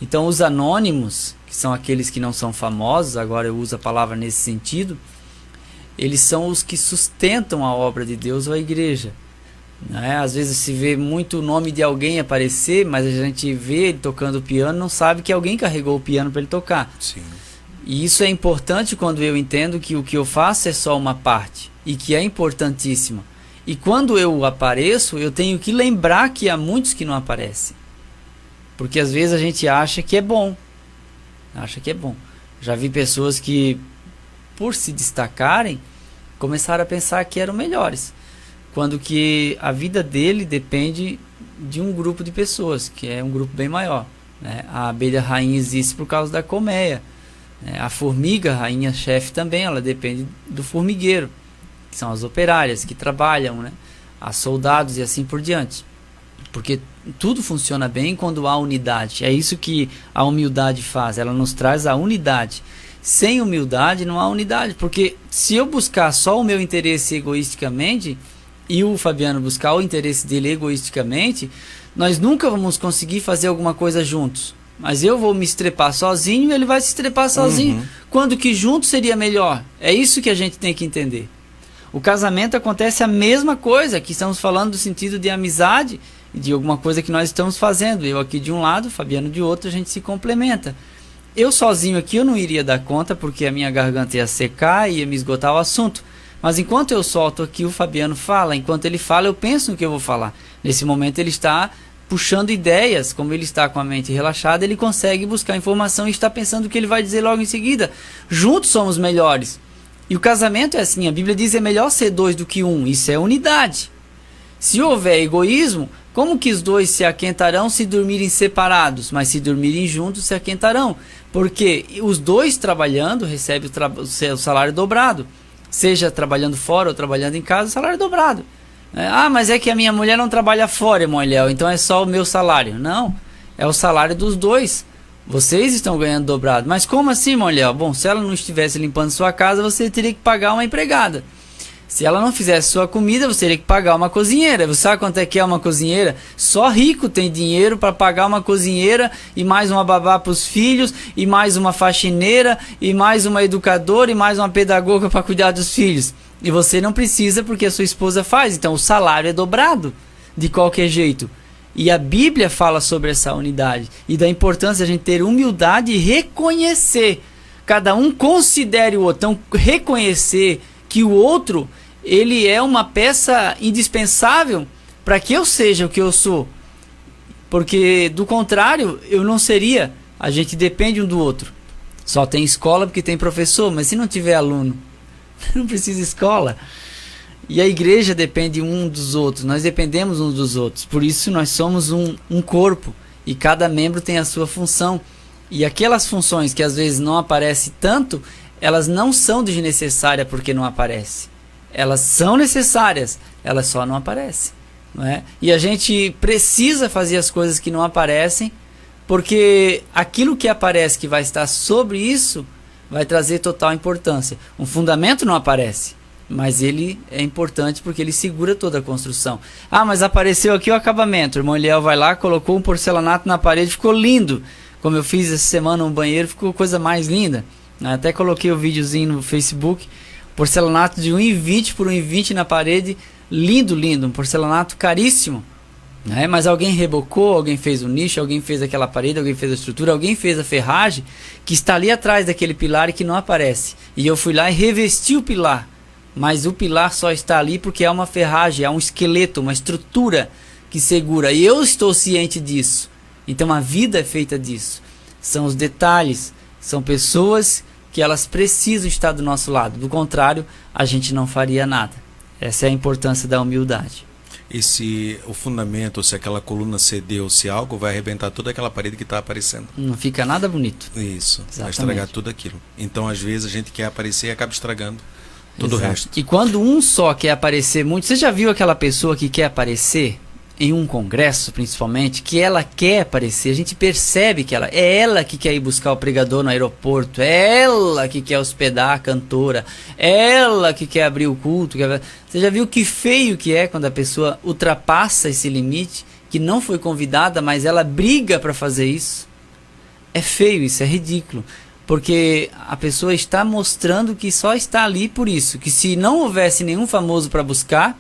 Então os anônimos, que são aqueles que não são famosos, agora eu uso a palavra nesse sentido, eles são os que sustentam a obra de Deus ou a igreja. Né? Às vezes se vê muito o nome de alguém aparecer, mas a gente vê ele tocando piano, não sabe que alguém carregou o piano para ele tocar. Sim. E isso é importante quando eu entendo que o que eu faço é só uma parte e que é importantíssima. E quando eu apareço, eu tenho que lembrar que há muitos que não aparecem. Porque às vezes a gente acha que é bom. Já vi pessoas que, por se destacarem, começaram a pensar que eram melhores. Quando que a vida dele depende de um grupo de pessoas, que é um grupo bem maior, né? A abelha rainha existe por causa da colmeia. A formiga rainha chefe também, ela depende do formigueiro, que são as operárias que trabalham, né? As soldados e assim por diante. Porque tudo funciona bem quando há unidade. É isso que a humildade faz, ela nos traz a unidade. Sem humildade não há unidade, porque se eu buscar só o meu interesse egoisticamente e o Fabiano buscar o interesse dele egoisticamente, nós nunca vamos conseguir fazer alguma coisa juntos. Mas eu vou me estrepar sozinho e ele vai se estrepar sozinho. Quando que junto seria melhor? É isso que a gente tem que entender. O casamento acontece a mesma coisa, que estamos falando do sentido de amizade, de alguma coisa que nós estamos fazendo. Eu aqui de um lado, Fabiano de outro, a gente se complementa. Eu sozinho aqui eu não iria dar conta, porque a minha garganta ia secar e ia me esgotar o assunto. Mas enquanto eu solto aqui, o Fabiano fala. Enquanto ele fala, eu penso no que eu vou falar. Nesse momento ele está puxando ideias, como ele está com a mente relaxada, ele consegue buscar informação e está pensando o que ele vai dizer logo em seguida. Juntos somos melhores. E o casamento é assim, a Bíblia diz que é melhor ser dois do que um. Isso é unidade. Se houver egoísmo, como que os dois se aquentarão se dormirem separados? Mas se dormirem juntos, se aquentarão. Porque os dois trabalhando recebem o salário dobrado. Seja trabalhando fora ou trabalhando em casa, o salário dobrado. Ah, mas é que a minha mulher não trabalha fora, irmão Léo, então é só o meu salário. Não, é o salário dos dois. Vocês estão ganhando dobrado. Mas como assim, irmão Léo? Bom, se ela não estivesse limpando sua casa, você teria que pagar uma empregada. Se ela não fizesse sua comida, você teria que pagar uma cozinheira. Você sabe quanto é que é uma cozinheira? Só rico tem dinheiro para pagar uma cozinheira e mais uma babá para os filhos, e mais uma faxineira, e mais uma educadora, e mais uma pedagoga para cuidar dos filhos. E você não precisa porque a sua esposa faz. Então o salário é dobrado de qualquer jeito. E a Bíblia fala sobre essa unidade e da importância de a gente ter humildade e reconhecer. Cada um considere o outro. Então reconhecer que o outro, ele é uma peça indispensável para que eu seja o que eu sou. Porque do contrário, eu não seria. A gente depende um do outro. Só tem escola porque tem professor, mas se não tiver aluno, não precisa escola. E a igreja depende um dos outros, nós dependemos uns dos outros. Por isso nós somos um corpo e cada membro tem a sua função. E aquelas funções que às vezes não aparecem tanto, elas não são desnecessárias porque não aparecem. Elas são necessárias, elas só não aparecem, não é? E a gente precisa fazer as coisas que não aparecem, porque aquilo que aparece que vai estar sobre isso vai trazer total importância. Um fundamento não aparece, mas ele é importante porque ele segura toda a construção. Ah, mas apareceu aqui o acabamento. O irmão Eliel vai lá, colocou um porcelanato na parede, ficou lindo. Como eu fiz essa semana no banheiro, ficou coisa mais linda. Até coloquei o videozinho no Facebook. Porcelanato de 1,20 por 1,20 na parede. Lindo, lindo. Um porcelanato caríssimo. Mas alguém rebocou, alguém fez o nicho, alguém fez aquela parede, alguém fez a estrutura, alguém fez a ferragem que está ali atrás daquele pilar e que não aparece. E eu fui lá e revesti o pilar. Mas o pilar só está ali porque é uma ferragem, é um esqueleto, uma estrutura que segura. E eu estou ciente disso. Então a vida é feita disso. São os detalhes, são pessoas que elas precisam estar do nosso lado. Do contrário, a gente não faria nada. Essa é a importância da humildade. E se o fundamento, se aquela coluna cedeu, se algo, vai arrebentar toda aquela parede que está aparecendo. Não fica nada bonito. Isso, exatamente. Vai estragar tudo aquilo. Então, às vezes, a gente quer aparecer e acaba estragando todo o resto. E quando um só quer aparecer muito... Você já viu aquela pessoa que quer aparecer em um congresso, principalmente, que ela quer aparecer? A gente percebe que é ela que quer ir buscar o pregador no aeroporto, é ela que quer hospedar a cantora, é ela que quer abrir o culto. Você já viu que feio que é quando a pessoa ultrapassa esse limite, que não foi convidada, mas ela briga para fazer isso? É feio isso, é ridículo. Porque a pessoa está mostrando que só está ali por isso. Que se não houvesse nenhum famoso para buscar,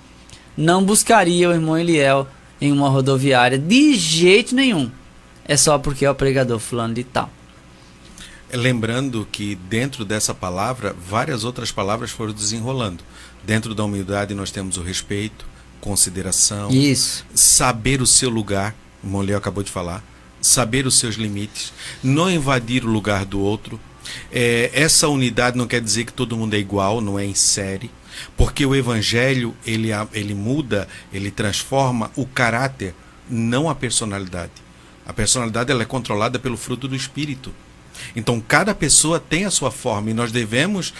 não buscaria o irmão Eliel em uma rodoviária de jeito nenhum. É só porque é o pregador fulano de tal. Lembrando que dentro dessa palavra, várias outras palavras foram desenrolando. Dentro da humildade nós temos o respeito, consideração, isso, saber o seu lugar, o irmão Léo acabou de falar, saber os seus limites, não invadir o lugar do outro. Essa unidade não quer dizer que todo mundo é igual, não é em série, porque o evangelho ele muda, ele transforma o caráter, não a personalidade. A personalidade ela é controlada pelo fruto do Espírito. Então cada pessoa tem a sua forma e nós devemos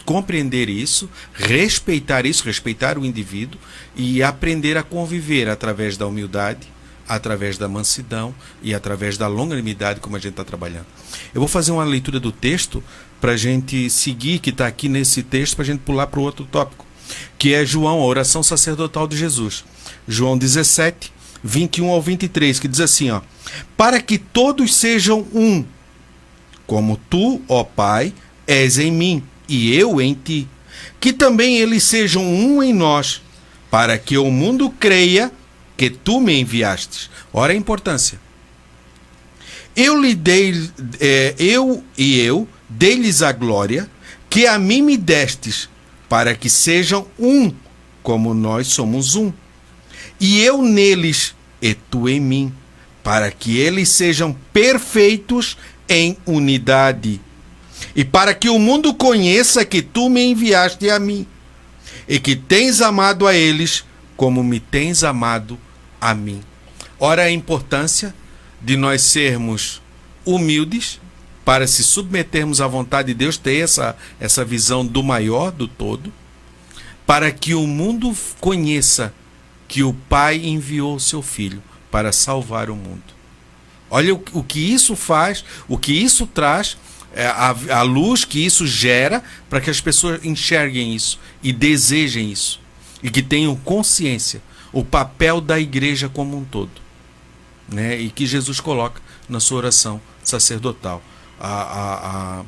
compreender isso, respeitar o indivíduo e aprender a conviver através da humildade, através da mansidão e através da longanimidade, como a gente está trabalhando. Eu vou fazer uma leitura do texto para a gente seguir, que está aqui nesse texto, para a gente pular para o outro tópico, que é João, a oração sacerdotal de Jesus. João 17, 21 ao 23, que diz assim, ó: para que todos sejam um, como tu, ó Pai, és em mim e eu em ti, que também eles sejam um em nós, para que o mundo creia que tu me enviastes. Ora a importância. Eu dei-lhes a glória que a mim me destes, para que sejam um, como nós somos um. E eu neles, e tu em mim, para que eles sejam perfeitos em unidade. E para que o mundo conheça que tu me enviaste a mim, e que tens amado a eles como me tens amado a mim. Ora, a importância de nós sermos humildes para se submetermos à vontade de Deus, ter essa visão do maior, do todo, para que o mundo conheça que o Pai enviou o seu Filho para salvar o mundo. Olha o que isso faz, o que isso traz, a luz que isso gera para que as pessoas enxerguem isso e desejem isso e que tenham consciência o papel da igreja como um todo, né? E que Jesus coloca na sua oração sacerdotal a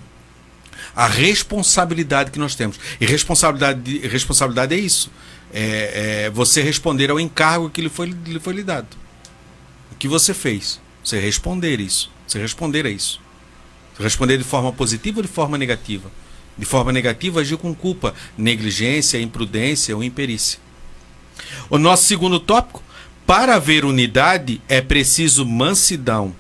responsabilidade que nós temos. E responsabilidade é isso, é você responder ao encargo que lhe foi lhe dado. O que você fez, você responder isso, você responder a isso. Responder de forma positiva ou de forma negativa? De forma negativa, agir com culpa, negligência, imprudência ou imperícia. O nosso segundo tópico: para haver unidade é preciso mansidão.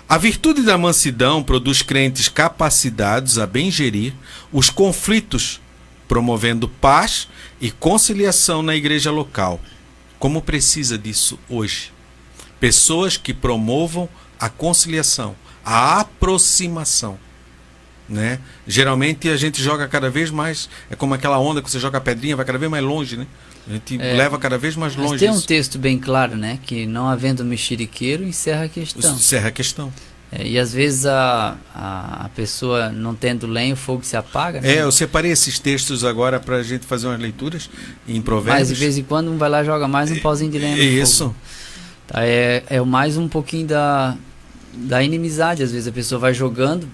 A virtude da mansidão produz crentes capacitados a bem gerir os conflitos, promovendo paz e conciliação na igreja local. Como precisa disso hoje? Pessoas que promovam a conciliação, a aproximação, né? Geralmente a gente joga cada vez mais, é como aquela onda que você joga a pedrinha, vai cada vez mais longe, né? A gente leva cada vez mais longe. Mas tem um texto bem claro, né? Que não havendo mexeriqueiro, encerra a questão. Encerra a questão. E às vezes a pessoa não tendo lenha, o fogo se apaga, né? Eu separei esses textos agora para a gente fazer umas leituras em Provérbios. Mas de vez em quando um vai lá e joga mais um pauzinho de lenha no isso. Fogo. Tá, é mais um pouquinho da inimizade. Às vezes a pessoa vai jogando,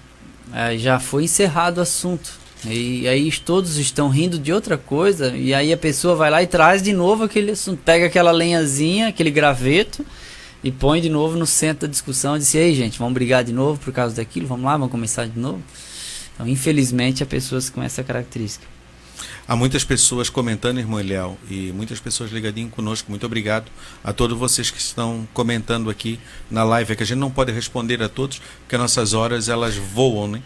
já foi encerrado o assunto. E aí todos estão rindo de outra coisa, e aí a pessoa vai lá e traz de novo aquele assunto, pega aquela lenhazinha, aquele graveto, e põe de novo no centro da discussão, e diz: ei gente, vamos brigar de novo por causa daquilo, vamos lá, vamos começar de novo. Então infelizmente há pessoas com essa característica. Há muitas pessoas comentando, irmão Eliel, e muitas pessoas ligadinhas conosco. Muito obrigado a todos vocês que estão comentando aqui na live. É que a gente não pode responder a todos, porque as nossas horas elas voam, né?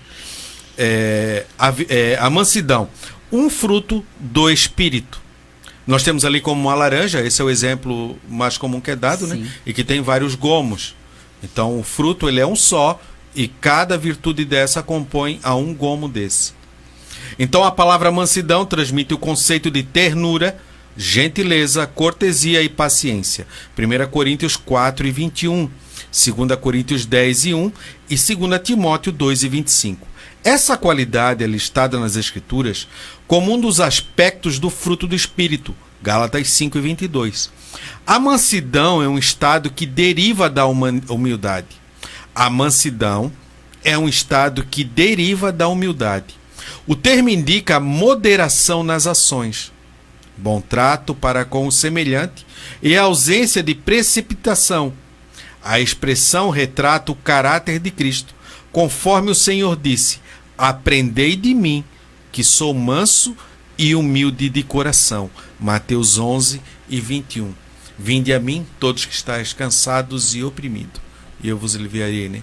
A mansidão, um fruto do Espírito. Nós temos ali como uma laranja, esse é o exemplo mais comum que é dado, né? E que tem vários gomos. Então o fruto ele é um só, e cada virtude dessa compõe a um gomo desse. Então a palavra mansidão transmite o conceito de ternura, gentileza, cortesia e paciência. 1 Coríntios 4 e 21, 2 Coríntios 10 e 1 e 2 Timóteo 2 e 25. Essa qualidade é listada nas Escrituras como um dos aspectos do fruto do Espírito, Gálatas 5 e 22. A mansidão é um estado que deriva da humildade. A mansidão é um estado que deriva da humildade. O termo indica a moderação nas ações, bom trato para com o semelhante e a ausência de precipitação. A expressão retrata o caráter de Cristo, conforme o Senhor disse: aprendei de mim, que sou manso e humilde de coração. Mateus 11:21. Vinde a mim, todos que estáis cansados e oprimidos, e eu vos aliviarei, né?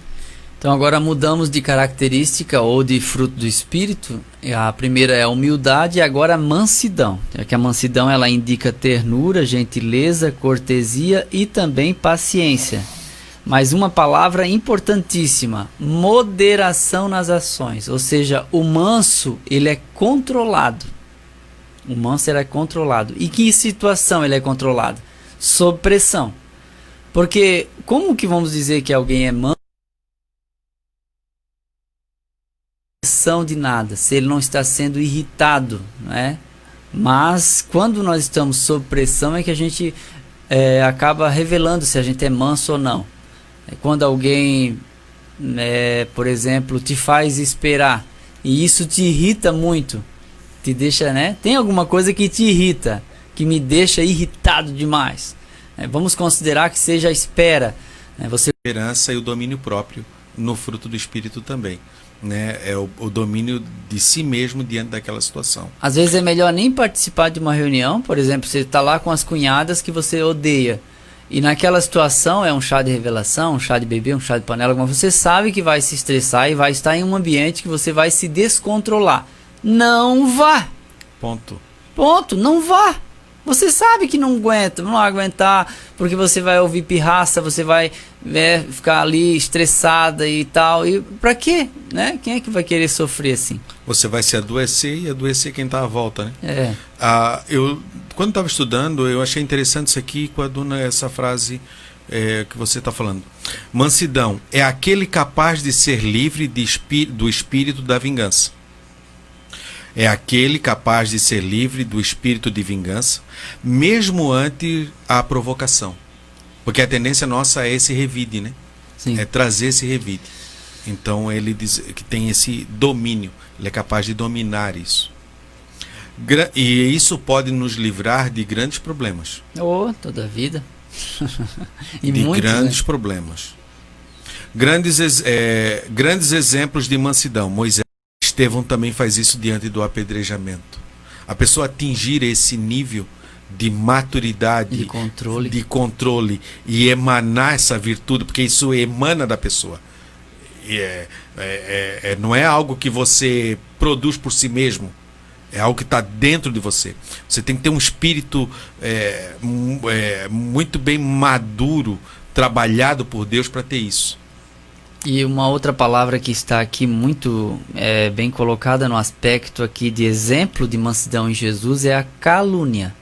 Então agora mudamos de característica ou de fruto do Espírito. A primeira é a humildade e agora a mansidão. Que a mansidão ela indica ternura, gentileza, cortesia e também paciência. Mas uma palavra importantíssima: moderação nas ações. Ou seja, o manso ele é controlado. O manso ele é controlado. E que situação ele é controlado? Sob pressão. Porque como que vamos dizer que alguém é manso? De nada, se ele não está sendo irritado, né? Mas quando nós estamos sob pressão é que a gente acaba revelando se a gente é manso ou não. Quando alguém, por exemplo, te faz esperar e isso te irrita muito, te deixa, né? Tem alguma coisa que te irrita, que me deixa irritado demais. Vamos considerar que seja a espera. Você... A esperança e o domínio próprio no fruto do Espírito também. Né, é o domínio de si mesmo diante daquela situação. Às vezes é melhor nem participar de uma reunião. Por exemplo, você está lá com as cunhadas que você odeia e naquela situação é um chá de revelação, um chá de bebê, um chá de panela, mas você sabe que vai se estressar e vai estar em um ambiente que você vai se descontrolar. Não vá. Ponto, não vá. Você sabe que não aguenta, não vai aguentar, porque você vai ouvir pirraça, você vai ficar ali estressada e tal. E pra quê? Né? Quem é que vai querer sofrer assim? Você vai se adoecer e adoecer quem está à volta, né? Quando estava estudando, eu achei interessante isso aqui com a Duna, essa frase que você está falando. Mansidão é aquele capaz de ser livre do espírito da vingança. É aquele capaz de ser livre do espírito de vingança, mesmo ante a provocação. Porque a tendência nossa é esse revide, né? Sim. É trazer esse revide. Então ele diz que tem esse domínio, ele é capaz de dominar isso. E isso pode nos livrar de grandes problemas. Toda a vida. E de muitos, grandes né? problemas. Grandes exemplos de mansidão. Moisés. Estevão também faz isso diante do apedrejamento. A pessoa atingir esse nível de maturidade, de controle e emanar essa virtude, porque isso emana da pessoa. Não é algo que você produz por si mesmo, é algo que está dentro de você. Você tem que ter um espírito muito bem maduro, trabalhado por Deus para ter isso. E uma outra palavra que está aqui muito bem colocada no aspecto aqui de exemplo de mansidão em Jesus é a calúnia.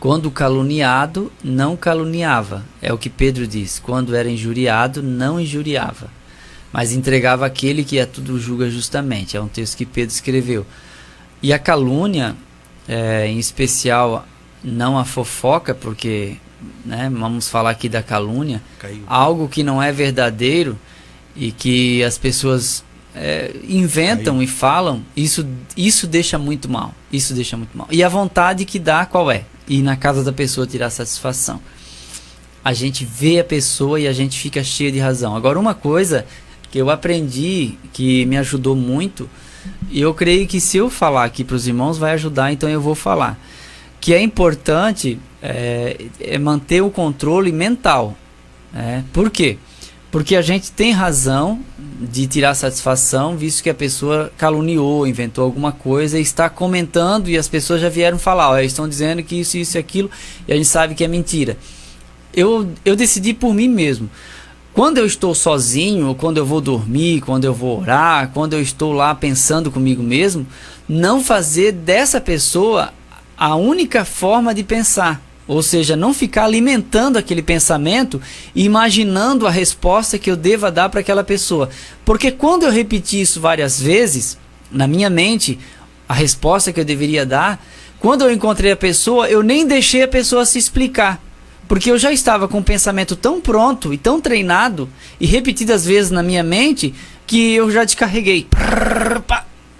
Quando caluniado, não caluniava. É o que Pedro diz. Quando era injuriado, não injuriava, mas entregava aquele que a tudo julga justamente. É um texto que Pedro escreveu. E a calúnia, em especial, não a fofoca, porque vamos falar aqui da calúnia, algo que não é verdadeiro, e que as pessoas inventam e falam, isso deixa muito mal. Isso deixa muito mal. E a vontade que dá, qual é? Ir na casa da pessoa tirar satisfação. A gente vê a pessoa e a gente fica cheio de razão. Agora, uma coisa que eu aprendi, que me ajudou muito, e eu creio que se eu falar aqui para os irmãos vai ajudar, então eu vou falar. Que é importante manter o controle mental. Por quê? Porque a gente tem razão de tirar satisfação, visto que a pessoa caluniou, inventou alguma coisa e está comentando, e as pessoas já vieram falar, estão dizendo que isso e aquilo, e a gente sabe que é mentira. Eu decidi por mim mesmo. Quando eu estou sozinho, ou quando eu vou dormir, quando eu vou orar, quando eu estou lá pensando comigo mesmo, não fazer dessa pessoa a única forma de pensar. Ou seja, não ficar alimentando aquele pensamento e imaginando a resposta que eu deva dar para aquela pessoa. Porque quando eu repeti isso várias vezes, na minha mente, a resposta que eu deveria dar, quando eu encontrei a pessoa, eu nem deixei a pessoa se explicar. Porque eu já estava com o pensamento tão pronto e tão treinado e repetidas vezes na minha mente que eu já descarreguei.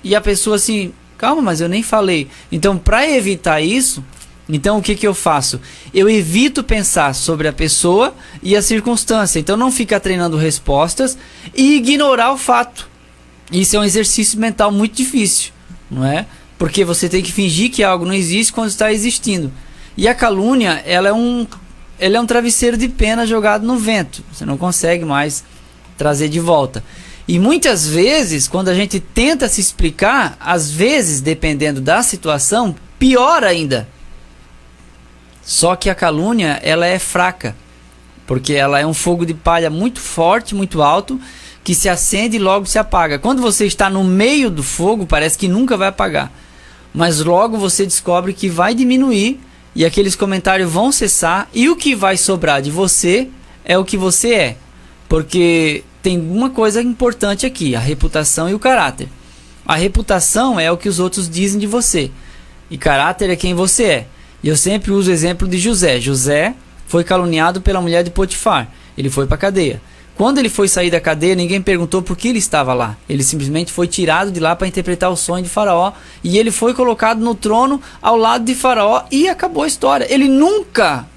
E a pessoa assim, calma, mas eu nem falei. Então, para evitar isso, Então o que eu faço? Eu evito pensar sobre a pessoa e a circunstância. Então não ficar treinando respostas e ignorar o fato. Isso é um exercício mental muito difícil, não é? Porque você tem que fingir que algo não existe quando está existindo. E a calúnia, ela é um travesseiro de pena jogado no vento. Você não consegue mais trazer de volta. E muitas vezes, quando a gente tenta se explicar, às vezes, dependendo da situação, pior ainda. Só que a calúnia, ela é fraca, porque ela é um fogo de palha muito forte, muito alto, que se acende e logo se apaga. Quando você está no meio do fogo, parece que nunca vai apagar. Mas logo você descobre que vai diminuir e aqueles comentários vão cessar, e o que vai sobrar de você é o que você é. Porque tem uma coisa importante aqui, a reputação e o caráter. A reputação é o que os outros dizem de você, e caráter é quem você é. E eu sempre uso o exemplo de José. José foi caluniado pela mulher de Potifar. Ele foi para a cadeia. Quando ele foi sair da cadeia, ninguém perguntou por que ele estava lá. Ele simplesmente foi tirado de lá para interpretar o sonho de Faraó. E ele foi colocado no trono ao lado de Faraó e acabou a história. Ele nunca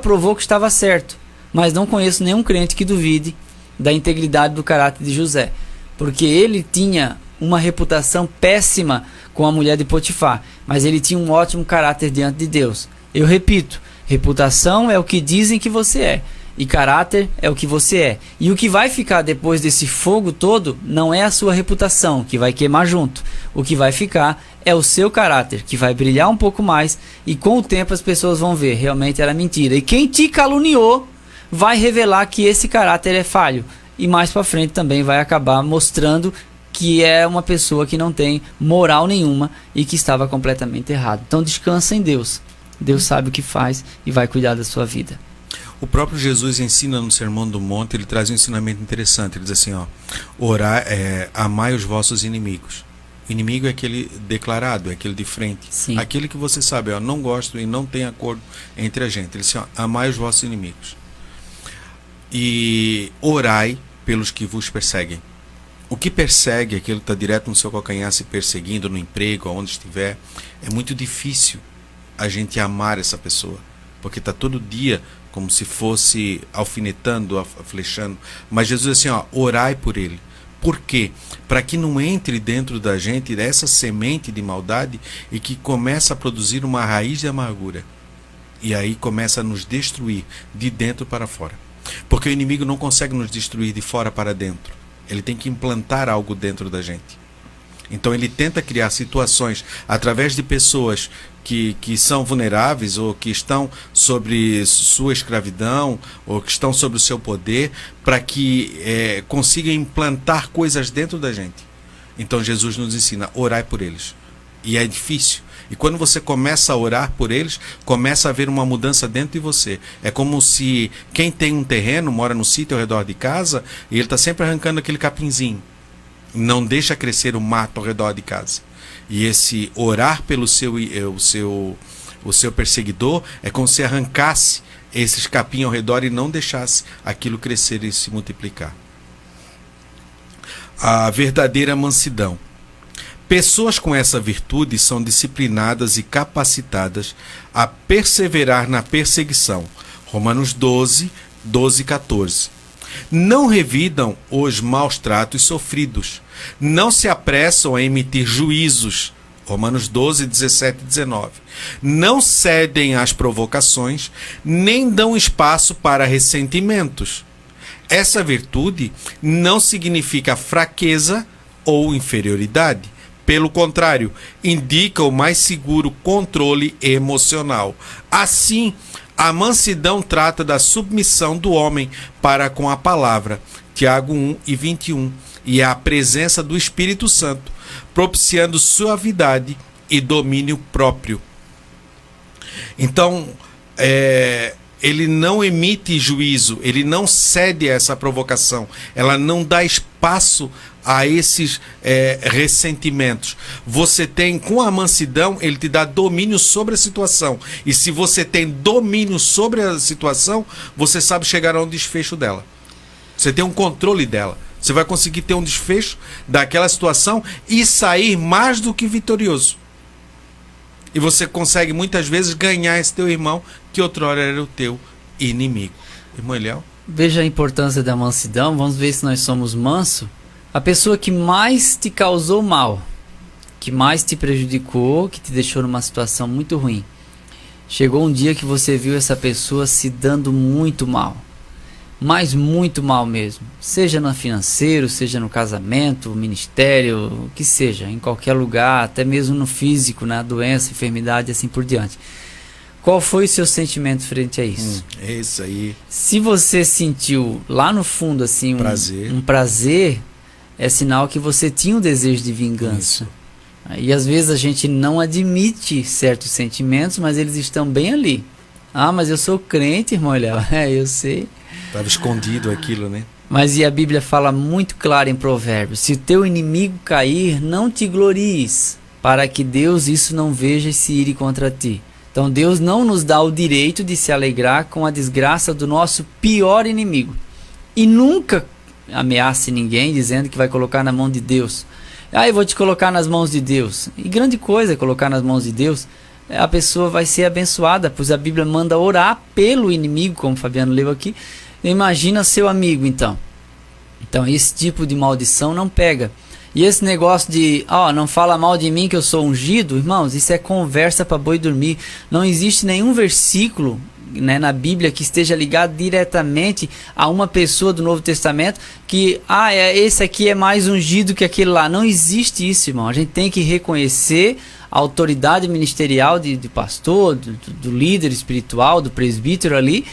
provou que estava certo. Mas não conheço nenhum crente que duvide da integridade do caráter de José. Porque ele tinha uma reputação péssima com a mulher de Potifar. Mas ele tinha um ótimo caráter diante de Deus. Eu repito, reputação é o que dizem que você é. E caráter é o que você é. E o que vai ficar depois desse fogo todo não é a sua reputação, que vai queimar junto. O que vai ficar é o seu caráter, que vai brilhar um pouco mais. E com o tempo as pessoas vão ver, realmente era mentira. E quem te caluniou vai revelar que esse caráter é falho. E mais para frente também vai acabar mostrando que é uma pessoa que não tem moral nenhuma e que estava completamente errado. Então descansa em Deus. Deus sabe o que faz e vai cuidar da sua vida. O próprio Jesus ensina no Sermão do Monte, ele traz um ensinamento interessante. Ele diz assim, orar, amai os vossos inimigos. O inimigo é aquele declarado, é aquele de frente. Sim. Aquele que você sabe, não gosto e não tem acordo entre a gente. Ele diz assim, amai os vossos inimigos. E orai pelos que vos perseguem. O que persegue, aquele que está direto no seu calcanhar se perseguindo no emprego, aonde estiver, é muito difícil a gente amar essa pessoa. Porque está todo dia como se fosse alfinetando, flechando. Mas Jesus diz assim, orai por ele. Por quê? Para que não entre dentro da gente essa semente de maldade e que começa a produzir uma raiz de amargura. E aí começa a nos destruir de dentro para fora. Porque o inimigo não consegue nos destruir de fora para dentro. Ele tem que implantar algo dentro da gente. Então ele tenta criar situações através de pessoas que são vulneráveis ou que estão sobre sua escravidão ou que estão sobre o seu poder, para que consiga implantar coisas dentro da gente. Então Jesus nos ensina, orai por eles. E é difícil. E quando você começa a orar por eles, começa a haver uma mudança dentro de você. É como se quem tem um terreno, mora no sítio ao redor de casa, e ele está sempre arrancando aquele capinzinho. Não deixa crescer o mato ao redor de casa. E esse orar pelo o seu perseguidor é como se arrancasse esses capinhos ao redor e não deixasse aquilo crescer e se multiplicar. A verdadeira mansidão. Pessoas com essa virtude são disciplinadas e capacitadas a perseverar na perseguição. Romanos 12, 12 e 14. Não revidam os maus tratos sofridos. Não se apressam a emitir juízos. Romanos 12, 17 e 19. Não cedem às provocações, nem dão espaço para ressentimentos. Essa virtude não significa fraqueza ou inferioridade. Pelo contrário, indica o mais seguro controle emocional. Assim, a mansidão trata da submissão do homem para com a palavra, Tiago 1 e 21, e a presença do Espírito Santo, propiciando suavidade e domínio próprio. Então, ele não emite juízo, ele não cede a essa provocação, ela não dá espaço a esses ressentimentos. Você tem, com a mansidão, ele te dá domínio sobre a situação. E se você tem domínio sobre a situação, você sabe chegar a um desfecho dela. Você tem um controle dela. Você vai conseguir ter um desfecho daquela situação e sair mais do que vitorioso. E você consegue muitas vezes ganhar esse teu irmão que outrora era o teu inimigo. Irmão Eliel? Veja a importância da mansidão. Vamos ver se nós somos mansos. A pessoa que mais te causou mal, que mais te prejudicou, que te deixou numa situação muito ruim, chegou um dia que você viu essa pessoa se dando muito mal, mas muito mal mesmo, seja no financeiro, seja no casamento, ministério, o que seja, em qualquer lugar, até mesmo no físico, na doença, enfermidade e assim por diante. Qual foi o seu sentimento frente a isso? É isso aí. Se você sentiu lá no fundo assim um prazer, é sinal que você tinha um desejo de vingança. Isso. E às vezes a gente não admite certos sentimentos, mas eles estão bem ali. Ah, mas eu sou crente, irmão Eliel. Eu sei. Estava escondido aquilo, né? Mas e a Bíblia fala muito claro em Provérbios: se o teu inimigo cair, não te glories, para que Deus isso não veja e se ire contra ti. Então Deus não nos dá o direito de se alegrar com a desgraça do nosso pior inimigo. E nunca ameace ninguém dizendo que vai colocar na mão de Deus. Eu vou te colocar nas mãos de Deus. E grande coisa é colocar nas mãos de Deus. A pessoa vai ser abençoada, pois a Bíblia manda orar pelo inimigo, como o Fabiano leu aqui. Imagina seu amigo, então. Então esse tipo de maldição não pega. E esse negócio de, não fala mal de mim que eu sou ungido, irmãos, isso é conversa para boi dormir. Não existe nenhum versículo, né, na Bíblia que esteja ligado diretamente a uma pessoa do Novo Testamento que, esse aqui é mais ungido que aquele lá. Não existe isso, irmão. A gente tem que reconhecer a autoridade ministerial de pastor, do líder espiritual, do presbítero ali,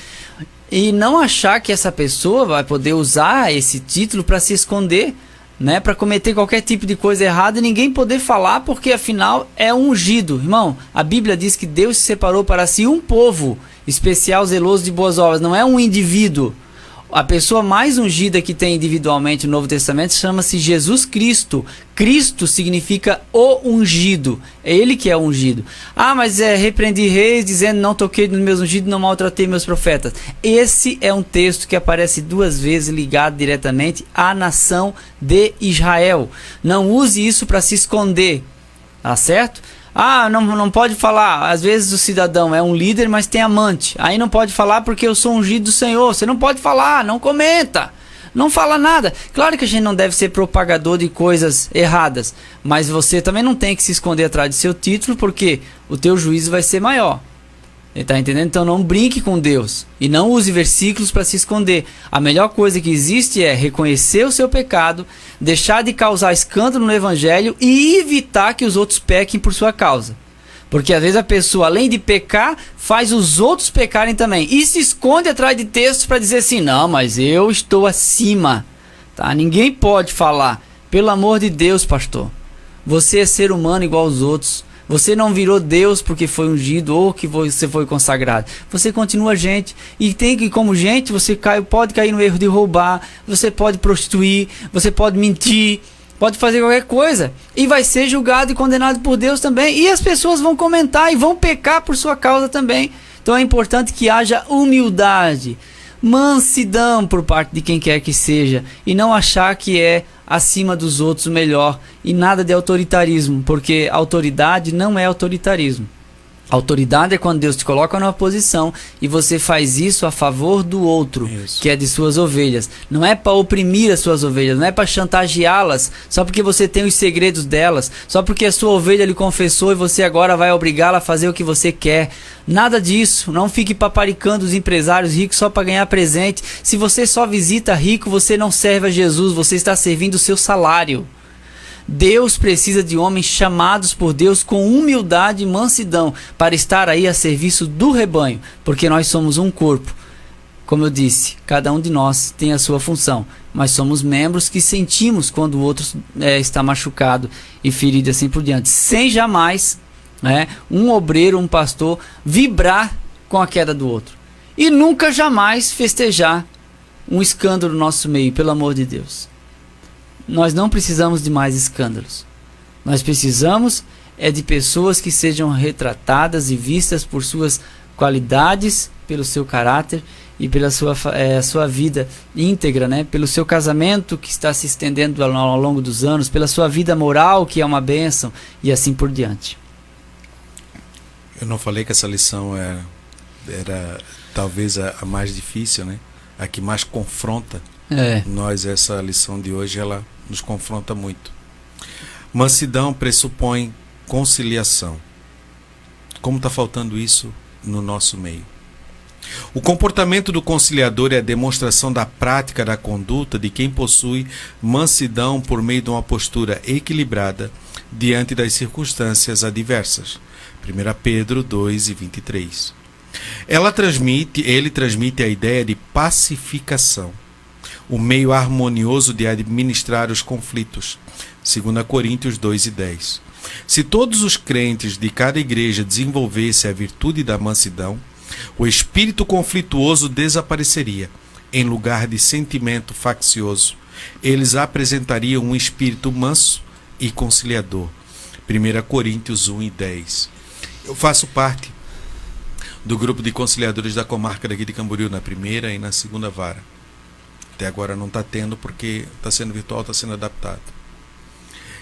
e não achar que essa pessoa vai poder usar esse título para se esconder, né, para cometer qualquer tipo de coisa errada e ninguém poder falar, porque afinal é ungido. Irmão, a Bíblia diz que Deus se separou para si um povo especial, zeloso de boas obras, não é um indivíduo. A pessoa mais ungida que tem individualmente no Novo Testamento chama-se Jesus Cristo. Cristo significa o ungido. É Ele que é ungido. Mas repreendi reis, dizendo não toquei nos meus ungidos, não maltratei meus profetas. Esse é um texto que aparece 2 vezes ligado diretamente à nação de Israel. Não use isso para se esconder. Tá certo? Não pode falar. Às vezes o cidadão é um líder, mas tem amante. Aí não pode falar porque eu sou ungido do Senhor. Você não pode falar, não comenta, não fala nada. Claro que a gente não deve ser propagador de coisas erradas, mas você também não tem que se esconder atrás de seu título, porque o teu juízo vai ser maior. Está entendendo? Então não brinque com Deus e não use versículos para se esconder. A melhor coisa que existe é reconhecer o seu pecado, deixar de causar escândalo no evangelho e evitar que os outros pequem por sua causa. Porque às vezes a pessoa, além de pecar, faz os outros pecarem também e se esconde atrás de textos para dizer assim: não, mas eu estou acima, tá? Ninguém pode falar. Pelo amor de Deus, pastor, você é ser humano igual aos outros. Você não virou Deus porque foi ungido ou que você foi consagrado. Você continua gente. E tem que, como gente, você pode cair no erro de roubar, você pode prostituir, você pode mentir, pode fazer qualquer coisa. E vai ser julgado e condenado por Deus também. E as pessoas vão comentar e vão pecar por sua causa também. Então é importante que haja humildade, mansidão por parte de quem quer que seja. E não achar que é acima dos outros o melhor, e nada de autoritarismo, porque autoridade não é autoritarismo. Autoridade é quando Deus te coloca numa posição e você faz isso a favor do outro, que é de suas ovelhas. Não é para oprimir as suas ovelhas, não é para chantageá-las só porque você tem os segredos delas, só porque a sua ovelha lhe confessou e você agora vai obrigá-la a fazer o que você quer. Nada disso. Não fique paparicando os empresários ricos só para ganhar presente. Se você só visita rico, você não serve a Jesus, você está servindo o seu salário. Deus precisa de homens chamados por Deus com humildade e mansidão para estar aí a serviço do rebanho, porque nós somos um corpo. Como eu disse, cada um de nós tem a sua função, mas somos membros que sentimos quando o outro está machucado e ferido, assim por diante, sem jamais um obreiro, um pastor vibrar com a queda do outro e nunca jamais festejar um escândalo no nosso meio, pelo amor de Deus. Nós não precisamos de mais escândalos. Nós precisamos de pessoas que sejam retratadas e vistas por suas qualidades, pelo seu caráter e pela sua vida íntegra, né? Pelo seu casamento que está se estendendo ao longo dos anos, pela sua vida moral que é uma bênção e assim por diante. Eu não falei que essa lição era talvez a mais difícil, né? A que mais confronta nós. Essa lição de hoje, ela nos confronta muito. Mansidão pressupõe conciliação. Como está faltando isso no nosso meio? O comportamento do conciliador é a demonstração da prática da conduta de quem possui mansidão por meio de uma postura equilibrada diante das circunstâncias adversas. 1 Pedro 2:23. Ele transmite a ideia de pacificação, o meio harmonioso de administrar os conflitos. 2 Coríntios 2:10. Se todos os crentes de cada igreja desenvolvessem a virtude da mansidão, o espírito conflituoso desapareceria. Em lugar de sentimento faccioso, eles apresentariam um espírito manso e conciliador. 1 Coríntios 1:10. Eu faço parte do grupo de conciliadores da comarca daqui de Camboriú, na primeira e na segunda vara. Até agora não está tendo porque está sendo virtual, está sendo adaptado.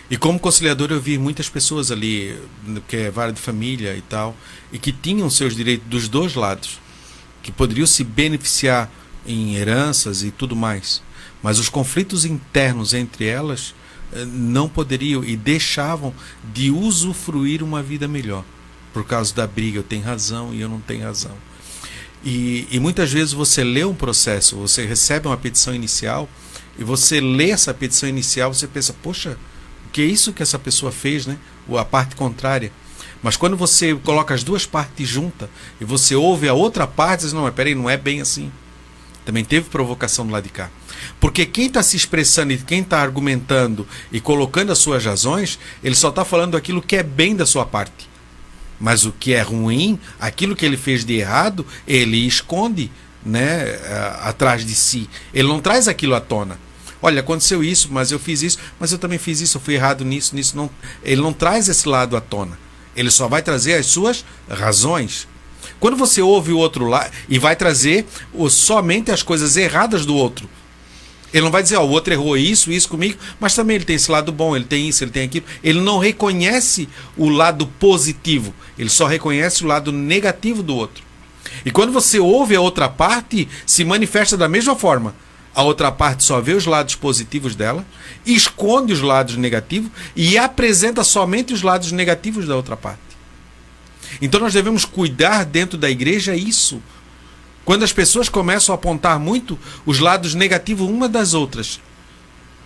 E como conciliador eu vi muitas pessoas ali, que é vara de família e tal, e que tinham seus direitos dos dois lados, que poderiam se beneficiar em heranças e tudo mais, mas os conflitos internos entre elas não poderiam e deixavam de usufruir uma vida melhor, por causa da briga, eu tenho razão e eu não tenho razão. E muitas vezes você lê um processo, você recebe uma petição inicial, e você lê essa petição inicial, você pensa, poxa, que é isso que essa pessoa fez, né? A parte contrária. Mas quando você coloca as duas partes juntas e você ouve a outra parte, você diz, não, mas peraí, não é bem assim. Também teve provocação do lado de cá. Porque quem está se expressando e quem está argumentando e colocando as suas razões, ele só está falando aquilo que é bem da sua parte. Mas o que é ruim, aquilo que ele fez de errado, ele esconde, né, atrás de si. Ele não traz aquilo à tona. Olha, aconteceu isso, mas eu fiz isso, mas eu também fiz isso, eu fui errado nisso. Não, ele não traz esse lado à tona. Ele só vai trazer as suas razões. Quando você ouve o outro lado, e vai trazer somente as coisas erradas do outro. Ele não vai dizer, o outro errou isso comigo, mas também ele tem esse lado bom, ele tem isso, ele tem aquilo. Ele não reconhece o lado positivo, ele só reconhece o lado negativo do outro. E quando você ouve a outra parte, se manifesta da mesma forma. A outra parte só vê os lados positivos dela, esconde os lados negativos e apresenta somente os lados negativos da outra parte. Então nós devemos cuidar dentro da igreja isso. Quando as pessoas começam a apontar muito os lados negativos uma das outras,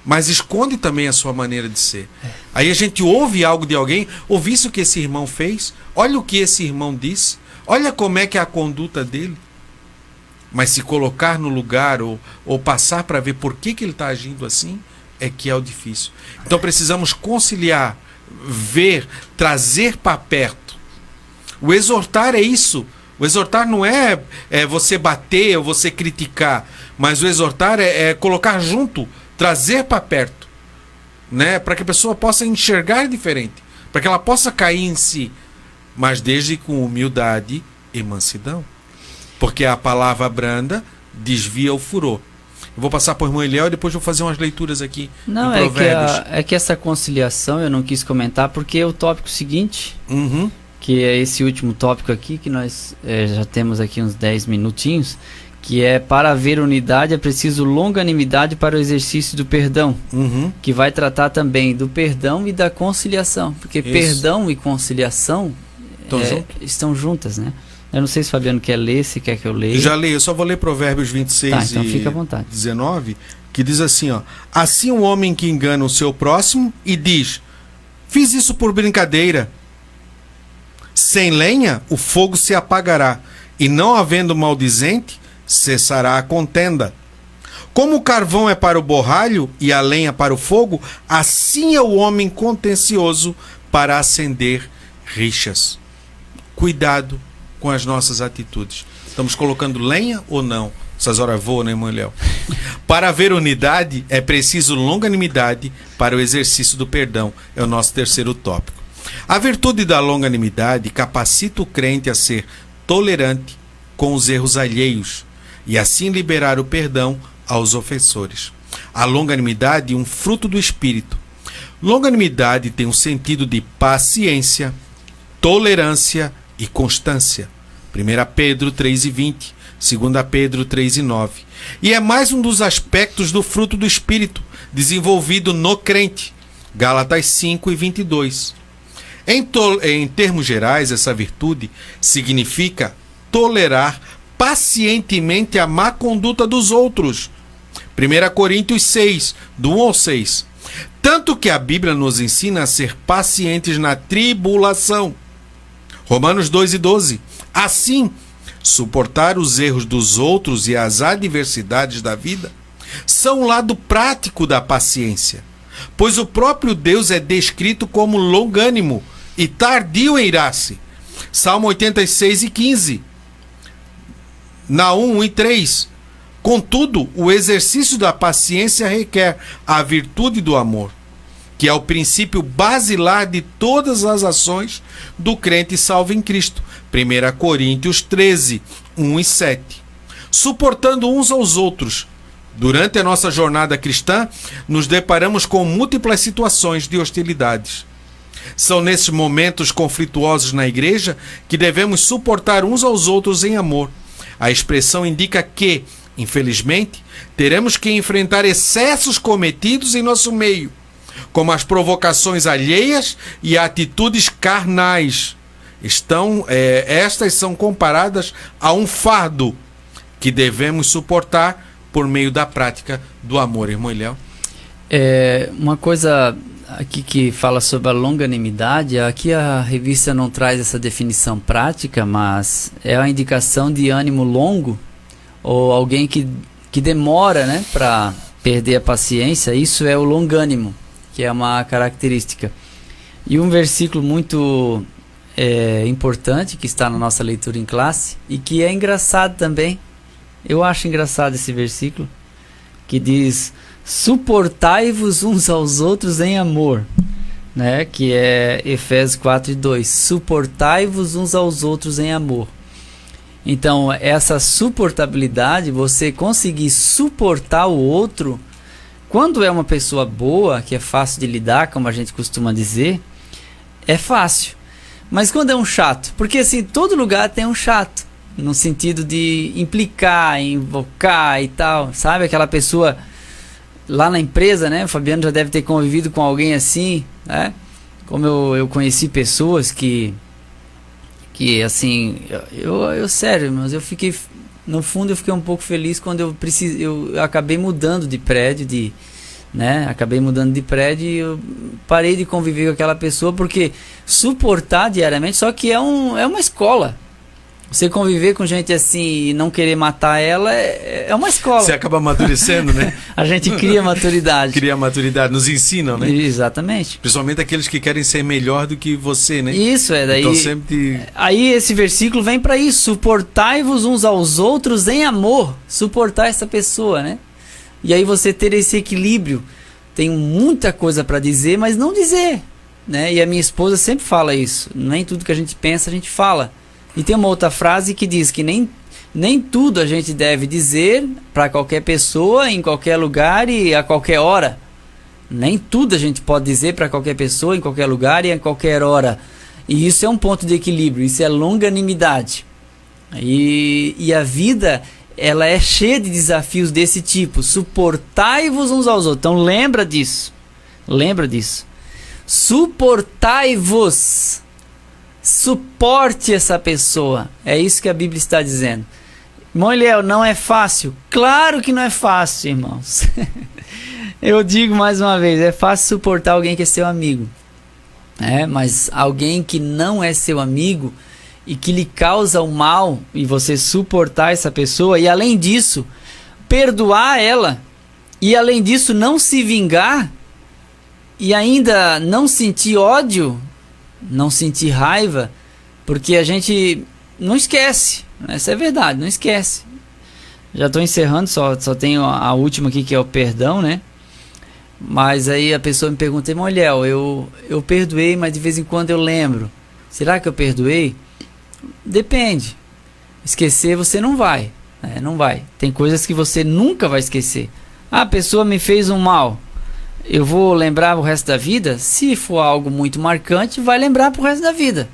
mas esconde também a sua maneira de ser. Aí a gente ouve algo de alguém, ouve isso que esse irmão fez, olha o que esse irmão disse, olha como é que é a conduta dele. Mas se colocar no lugar ou passar para ver por que ele está agindo assim, é que é o difícil. Então precisamos conciliar, ver, trazer para perto. O exortar é isso. O exortar não é você bater ou você criticar, mas o exortar é colocar junto, trazer para perto, né? Para que a pessoa possa enxergar diferente, para que ela possa cair em si, mas desde com humildade e mansidão. Porque a palavra branda desvia o furor. Eu vou passar para o irmão Eliel e depois vou fazer umas leituras aqui. Não, em Provérbios. É que essa conciliação eu não quis comentar, porque é o tópico seguinte, que é esse último tópico aqui, que nós já temos aqui uns 10 minutinhos, que é: para haver unidade é preciso longanimidade para o exercício do perdão, que vai tratar também do perdão e da conciliação, porque perdão e conciliação estão juntas, né? Eu não sei se o Fabiano quer ler, se quer que eu leia. Já leio, eu só vou ler Provérbios 26 então fica à vontade. 19, que diz assim, ó: assim um homem que engana o seu próximo e diz, fiz isso por brincadeira. Sem lenha, o fogo se apagará, e não havendo maldizente, cessará a contenda. Como o carvão é para o borralho e a lenha para o fogo, assim é o homem contencioso para acender rixas. Cuidado com as nossas atitudes. Estamos colocando lenha ou não? Essas horas voam, né, irmão Léo? Para haver unidade, é preciso longanimidade para o exercício do perdão. É o nosso terceiro tópico. A virtude da longanimidade capacita o crente a ser tolerante com os erros alheios e assim liberar o perdão aos ofensores. A longanimidade é um fruto do Espírito. Longanimidade tem um sentido de paciência, tolerância e constância. 1 Pedro 3:20, 2 Pedro 3:9. E é mais um dos aspectos do fruto do Espírito desenvolvido no crente. Gálatas 5:22. Em termos gerais, essa virtude significa tolerar pacientemente a má conduta dos outros. 1 Coríntios 6, do 1 ao 6. Tanto que a Bíblia nos ensina a ser pacientes na tribulação. Romanos 2:12. Assim, suportar os erros dos outros e as adversidades da vida são o lado prático da paciência, pois o próprio Deus é descrito como longânimo e tardio em irar-se. Salmo 86:15. Naum 1:3. Contudo, o exercício da paciência requer a virtude do amor, que é o princípio basilar de todas as ações do crente salvo em Cristo. 1 Coríntios 13, 1 e 7. Suportando uns aos outros. Durante a nossa jornada cristã, nos deparamos com múltiplas situações de hostilidades. São nesses momentos conflituosos na igreja que devemos suportar uns aos outros em amor. A expressão indica que, infelizmente, teremos que enfrentar excessos cometidos em nosso meio, como as provocações alheias e atitudes carnais. Estas são comparadas a um fardo que devemos suportar por meio da prática do amor, irmão Eliel. Uma coisa aqui que fala sobre a longanimidade, aqui a revista não traz essa definição prática, mas é a indicação de ânimo longo, ou alguém que demora, né, para perder a paciência. Isso é o longânimo, que é uma característica. E um versículo muito importante que está na nossa leitura em classe e que é engraçado também. Eu acho engraçado esse versículo que diz: suportai-vos uns aos outros em amor, né? Que é Efésios 4:2. Suportai-vos uns aos outros em amor. Então, essa suportabilidade, você conseguir suportar o outro, quando é uma pessoa boa, que é fácil de lidar, como a gente costuma dizer, é fácil. Mas quando é um chato, porque assim, todo lugar tem um chato, no sentido de implicar, invocar e tal, sabe? Aquela pessoa lá na empresa, né? O Fabiano já deve ter convivido com alguém assim, né? Como eu conheci pessoas que assim, eu sério, mas eu fiquei, no fundo eu fiquei um pouco feliz quando eu acabei mudando de prédio, acabei mudando de prédio e eu parei de conviver com aquela pessoa, porque suportar diariamente, só que é uma escola. Você conviver com gente assim e não querer matar ela é uma escola. Você acaba amadurecendo, né? A gente cria maturidade. Cria maturidade, nos ensinam, né? Exatamente. Principalmente aqueles que querem ser melhor do que você, né? Isso, daí. Então sempre... Aí esse versículo vem para isso: suportai-vos uns aos outros em amor. Suportar essa pessoa, né? E aí você ter esse equilíbrio. Tem muita coisa para dizer, mas não dizer, né? E a minha esposa sempre fala isso. Nem tudo que a gente pensa, a gente fala. E tem uma outra frase que diz que nem tudo a gente deve dizer para qualquer pessoa, em qualquer lugar e a qualquer hora. Nem tudo a gente pode dizer para qualquer pessoa, em qualquer lugar e a qualquer hora. E isso é um ponto de equilíbrio, isso é longanimidade. E a vida, ela é cheia de desafios desse tipo. Suportai-vos uns aos outros. Então lembra disso. Lembra disso. Suportai-vos. Suporte essa pessoa. É isso que a Bíblia está dizendo. Irmão Eliel, não é fácil? Claro que não é fácil, irmãos. Eu digo mais uma vez, é fácil suportar alguém que é seu amigo. Mas alguém que não é seu amigo e que lhe causa o mal, e você suportar essa pessoa, e além disso, perdoar ela, e além disso, não se vingar, e ainda não sentir ódio, não sentir raiva, porque a gente não esquece. Essa é a verdade, não esquece. Já estou encerrando, só tenho a última aqui, que é o perdão, né? Mas aí a pessoa me pergunta: irmão Eliel, eu perdoei, mas de vez em quando eu lembro. Será que eu perdoei? Depende. Esquecer você não vai, né? Não vai. Tem coisas que você nunca vai esquecer. A pessoa me fez um mal, eu vou lembrar o resto da vida? Se for algo muito marcante, vai lembrar pro resto da vida.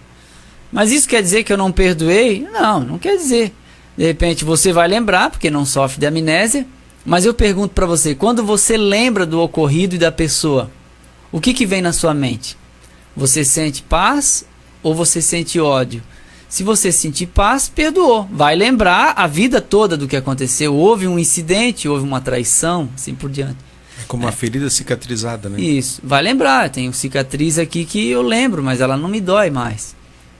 Mas isso quer dizer que eu não perdoei? Não, não quer dizer. De repente você vai lembrar, porque não sofre de amnésia, mas eu pergunto para você, quando você lembra do ocorrido e da pessoa, o que vem na sua mente? Você sente paz ou você sente ódio? Se você sentir paz, perdoou. Vai lembrar a vida toda do que aconteceu. Houve um incidente, houve uma traição, assim por diante. É como uma ferida cicatrizada, né? Isso. Vai lembrar. Tem cicatriz aqui que eu lembro, mas ela não me dói mais.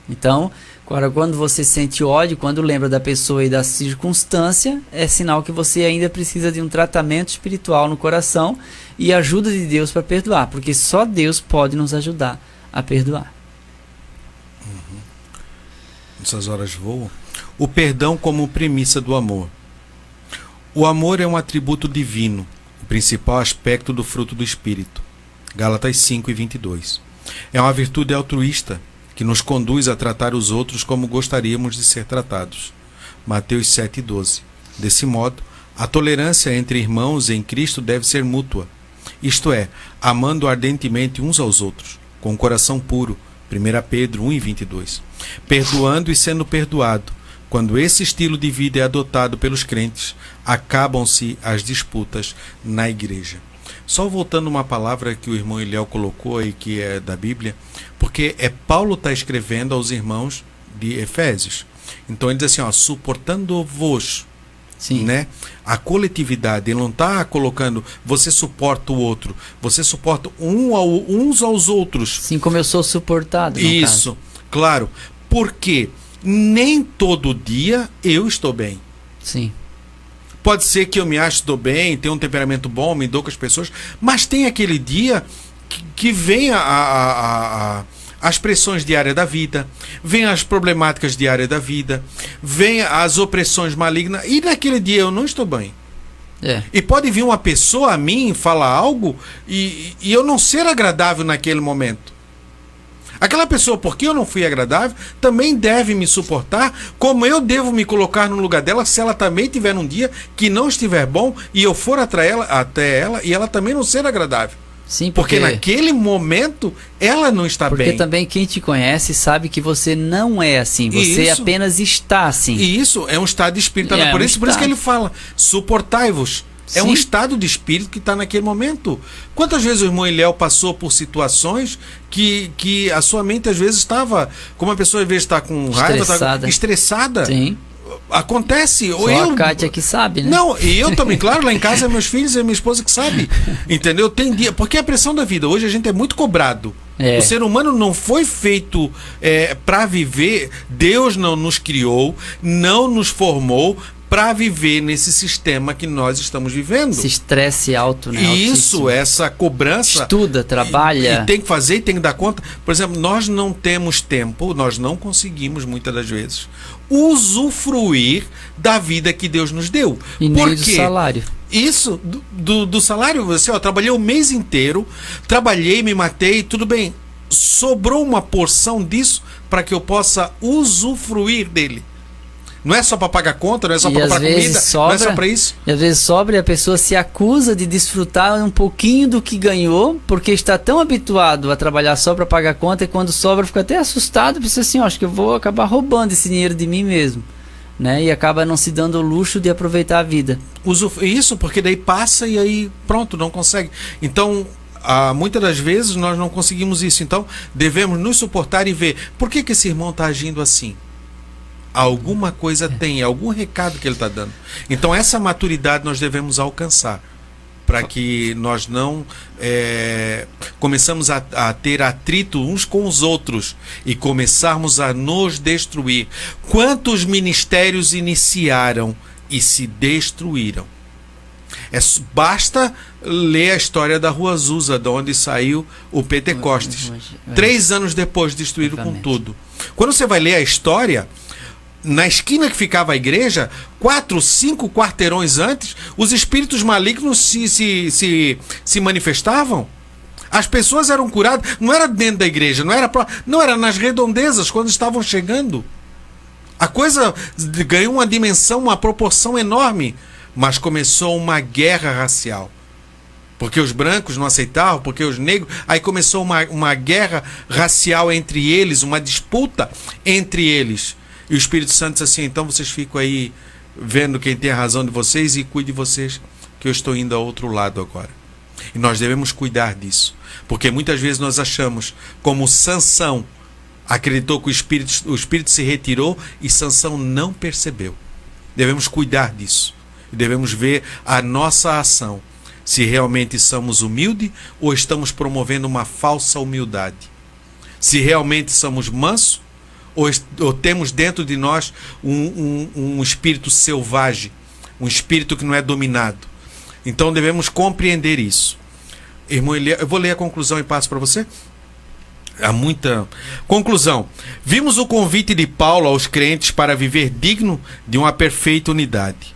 Então, agora, quando você sente ódio, quando lembra da pessoa e da circunstância, é sinal que você ainda precisa de um tratamento espiritual no coração e ajuda de Deus para perdoar. Porque só Deus pode nos ajudar a perdoar. Essas horas voam. O perdão como premissa do amor. O amor é um atributo divino, o principal aspecto do fruto do Espírito. Gálatas 5:22. É uma virtude altruísta que nos conduz a tratar os outros como gostaríamos de ser tratados. Mateus 7:12. Desse modo, a tolerância entre irmãos em Cristo deve ser mútua, isto é, amando ardentemente uns aos outros, com o coração puro. 1 Pedro 1:22. Perdoando e sendo perdoado. Quando esse estilo de vida é adotado pelos crentes, acabam-se as disputas na igreja. Só voltando uma palavra que o irmão Eliel colocou aí, que é da Bíblia, porque Paulo está escrevendo aos irmãos de Efésios. Então ele diz assim, ó, suportando-vos. Sim. Né? A coletividade, ele não está colocando você suporta o outro, você suporta uns aos outros. Sim, como eu sou suportado. Isso, caso. Claro, porque nem todo dia eu estou bem. Sim. Pode ser que eu me ache estou bem, tenho um temperamento bom, me dou com as pessoas, mas tem aquele dia que vem as pressões diárias da vida, vem as problemáticas diárias da vida, vem as opressões malignas, e naquele dia eu não estou bem. E pode vir uma pessoa a mim falar algo e eu não ser agradável naquele momento. Aquela pessoa, porque eu não fui agradável, também deve me suportar, como eu devo me colocar no lugar dela se ela também tiver um dia que não estiver bom e eu for até ela e ela também não ser agradável. Sim, porque naquele momento ela não está bem. Porque também quem te conhece sabe que você não é assim, você apenas está assim. E isso é um estado de espírito. Por isso que ele fala, suportai-vos. É um estado de espírito que está naquele momento. Quantas vezes o irmão Eliel passou por situações que a sua mente às vezes estava, como a pessoa às vezes está com raiva, está estressada. Sim. Acontece. Só a Kátia que sabe, né? Não, e eu também, claro, lá em casa meus filhos e minha esposa que sabe. Entendeu? Tem dia, porque é a pressão da vida. Hoje a gente é muito cobrado. O ser humano não foi feito para viver. Deus não nos criou, não nos formou para viver nesse sistema que nós estamos vivendo. Esse estresse alto, né? Isso, altíssimo. Essa cobrança. Estuda, trabalha. E tem que fazer e tem que dar conta. Por exemplo, nós não temos tempo, nós não conseguimos muitas das vezes usufruir da vida que Deus nos deu. E nem do salário. Isso, do salário, você, ó, trabalhei o mês inteiro, trabalhei, me matei, tudo bem. Sobrou uma porção disso para que eu possa usufruir dele. Não é só para pagar conta, não é só para comprar comida, não é só para isso. E às vezes sobra e a pessoa se acusa de desfrutar um pouquinho do que ganhou, porque está tão habituado a trabalhar só para pagar conta, e quando sobra fica até assustado, pensa assim, acho que eu vou acabar roubando esse dinheiro de mim mesmo. Né? E acaba não se dando o luxo de aproveitar a vida. Isso, porque daí passa e aí pronto, não consegue. Então, muitas das vezes nós não conseguimos isso. Então, devemos nos suportar e ver por que esse irmão está agindo assim. Alguma coisa tem, algum recado que ele está dando. Então essa maturidade nós devemos alcançar, para que nós não começamos a ter atrito uns com os outros e começarmos a nos destruir. Quantos ministérios iniciaram e se destruíram? Basta ler a história da Rua Azusa, de onde saiu o Pentecostes. 3 anos depois destruíram com tudo. Quando você vai ler a história, na esquina que ficava a igreja, 4, 5 quarteirões antes, os espíritos malignos se manifestavam. As pessoas eram curadas, não era dentro da igreja, não era nas redondezas, quando estavam chegando. A coisa ganhou uma dimensão, uma proporção enorme, mas começou uma guerra racial. Porque os brancos não aceitavam, porque os negros... Aí começou uma guerra racial entre eles, uma disputa entre eles. E o Espírito Santo disse assim, então vocês ficam aí vendo quem tem a razão de vocês e cuide de vocês, que eu estou indo ao outro lado agora. E nós devemos cuidar disso. Porque muitas vezes nós achamos, como Sansão acreditou que o Espírito se retirou e Sansão não percebeu. Devemos cuidar disso. E devemos ver a nossa ação. Se realmente somos humildes ou estamos promovendo uma falsa humildade. Se realmente somos mansos ou temos dentro de nós um espírito selvagem, um espírito que não é dominado. Então devemos compreender isso. Irmão Eliel, eu vou ler a conclusão e passo para você. Há muita... Conclusão. Vimos o convite de Paulo aos crentes para viver digno de uma perfeita unidade.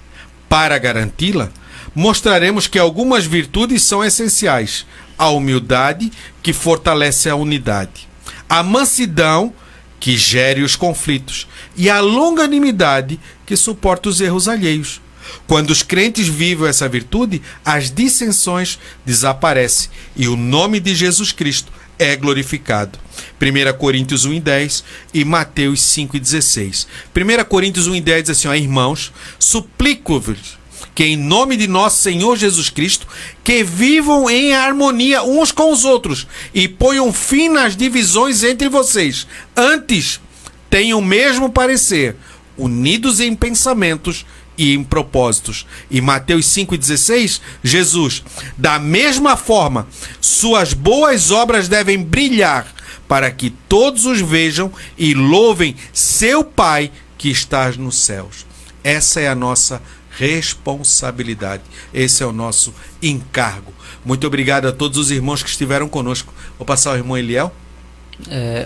Para garanti-la, mostraremos que algumas virtudes são essenciais. A humildade, que fortalece a unidade. A mansidão, que gere os conflitos. E a longanimidade, que suporta os erros alheios. Quando os crentes vivem essa virtude, as dissensões desaparecem e o nome de Jesus Cristo é glorificado. 1 Coríntios 1:10 e Mateus 5:16. 1 Coríntios 1:10 diz assim, irmãos, suplico-vos que em nome de nosso Senhor Jesus Cristo, que vivam em harmonia uns com os outros e ponham fim nas divisões entre vocês. Antes, tenham o mesmo parecer, unidos em pensamentos e em propósitos. E Mateus 5:16, Jesus, da mesma forma, suas boas obras devem brilhar, para que todos os vejam e louvem seu Pai que está nos céus. Essa é a nossa responsabilidade. Esse é o nosso encargo. Muito obrigado a todos os irmãos que estiveram conosco. Vou passar ao irmão Eliel.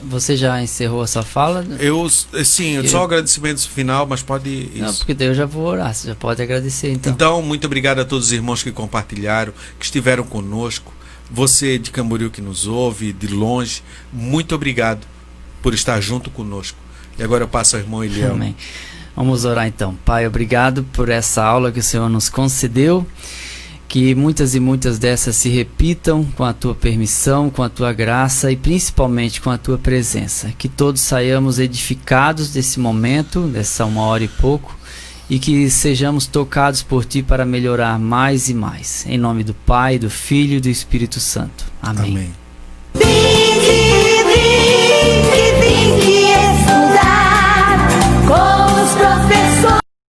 Você já encerrou a sua fala? Sim, só o agradecimento final, mas pode ir. Não, porque daí eu já vou orar, você já pode agradecer então. Então, muito obrigado a todos os irmãos que compartilharam, que estiveram conosco. Você de Camboriú que nos ouve, de longe, muito obrigado por estar junto conosco. E agora eu passo ao irmão Eliel. Amém. Vamos orar então. Pai, obrigado por essa aula que o Senhor nos concedeu. Que muitas e muitas dessas se repitam com a tua permissão, com a tua graça e principalmente com a tua presença. Que todos saiamos edificados desse momento, dessa 1 hora e pouco, e que sejamos tocados por ti para melhorar mais e mais. Em nome do Pai, do Filho e do Espírito Santo. Amém. Amém.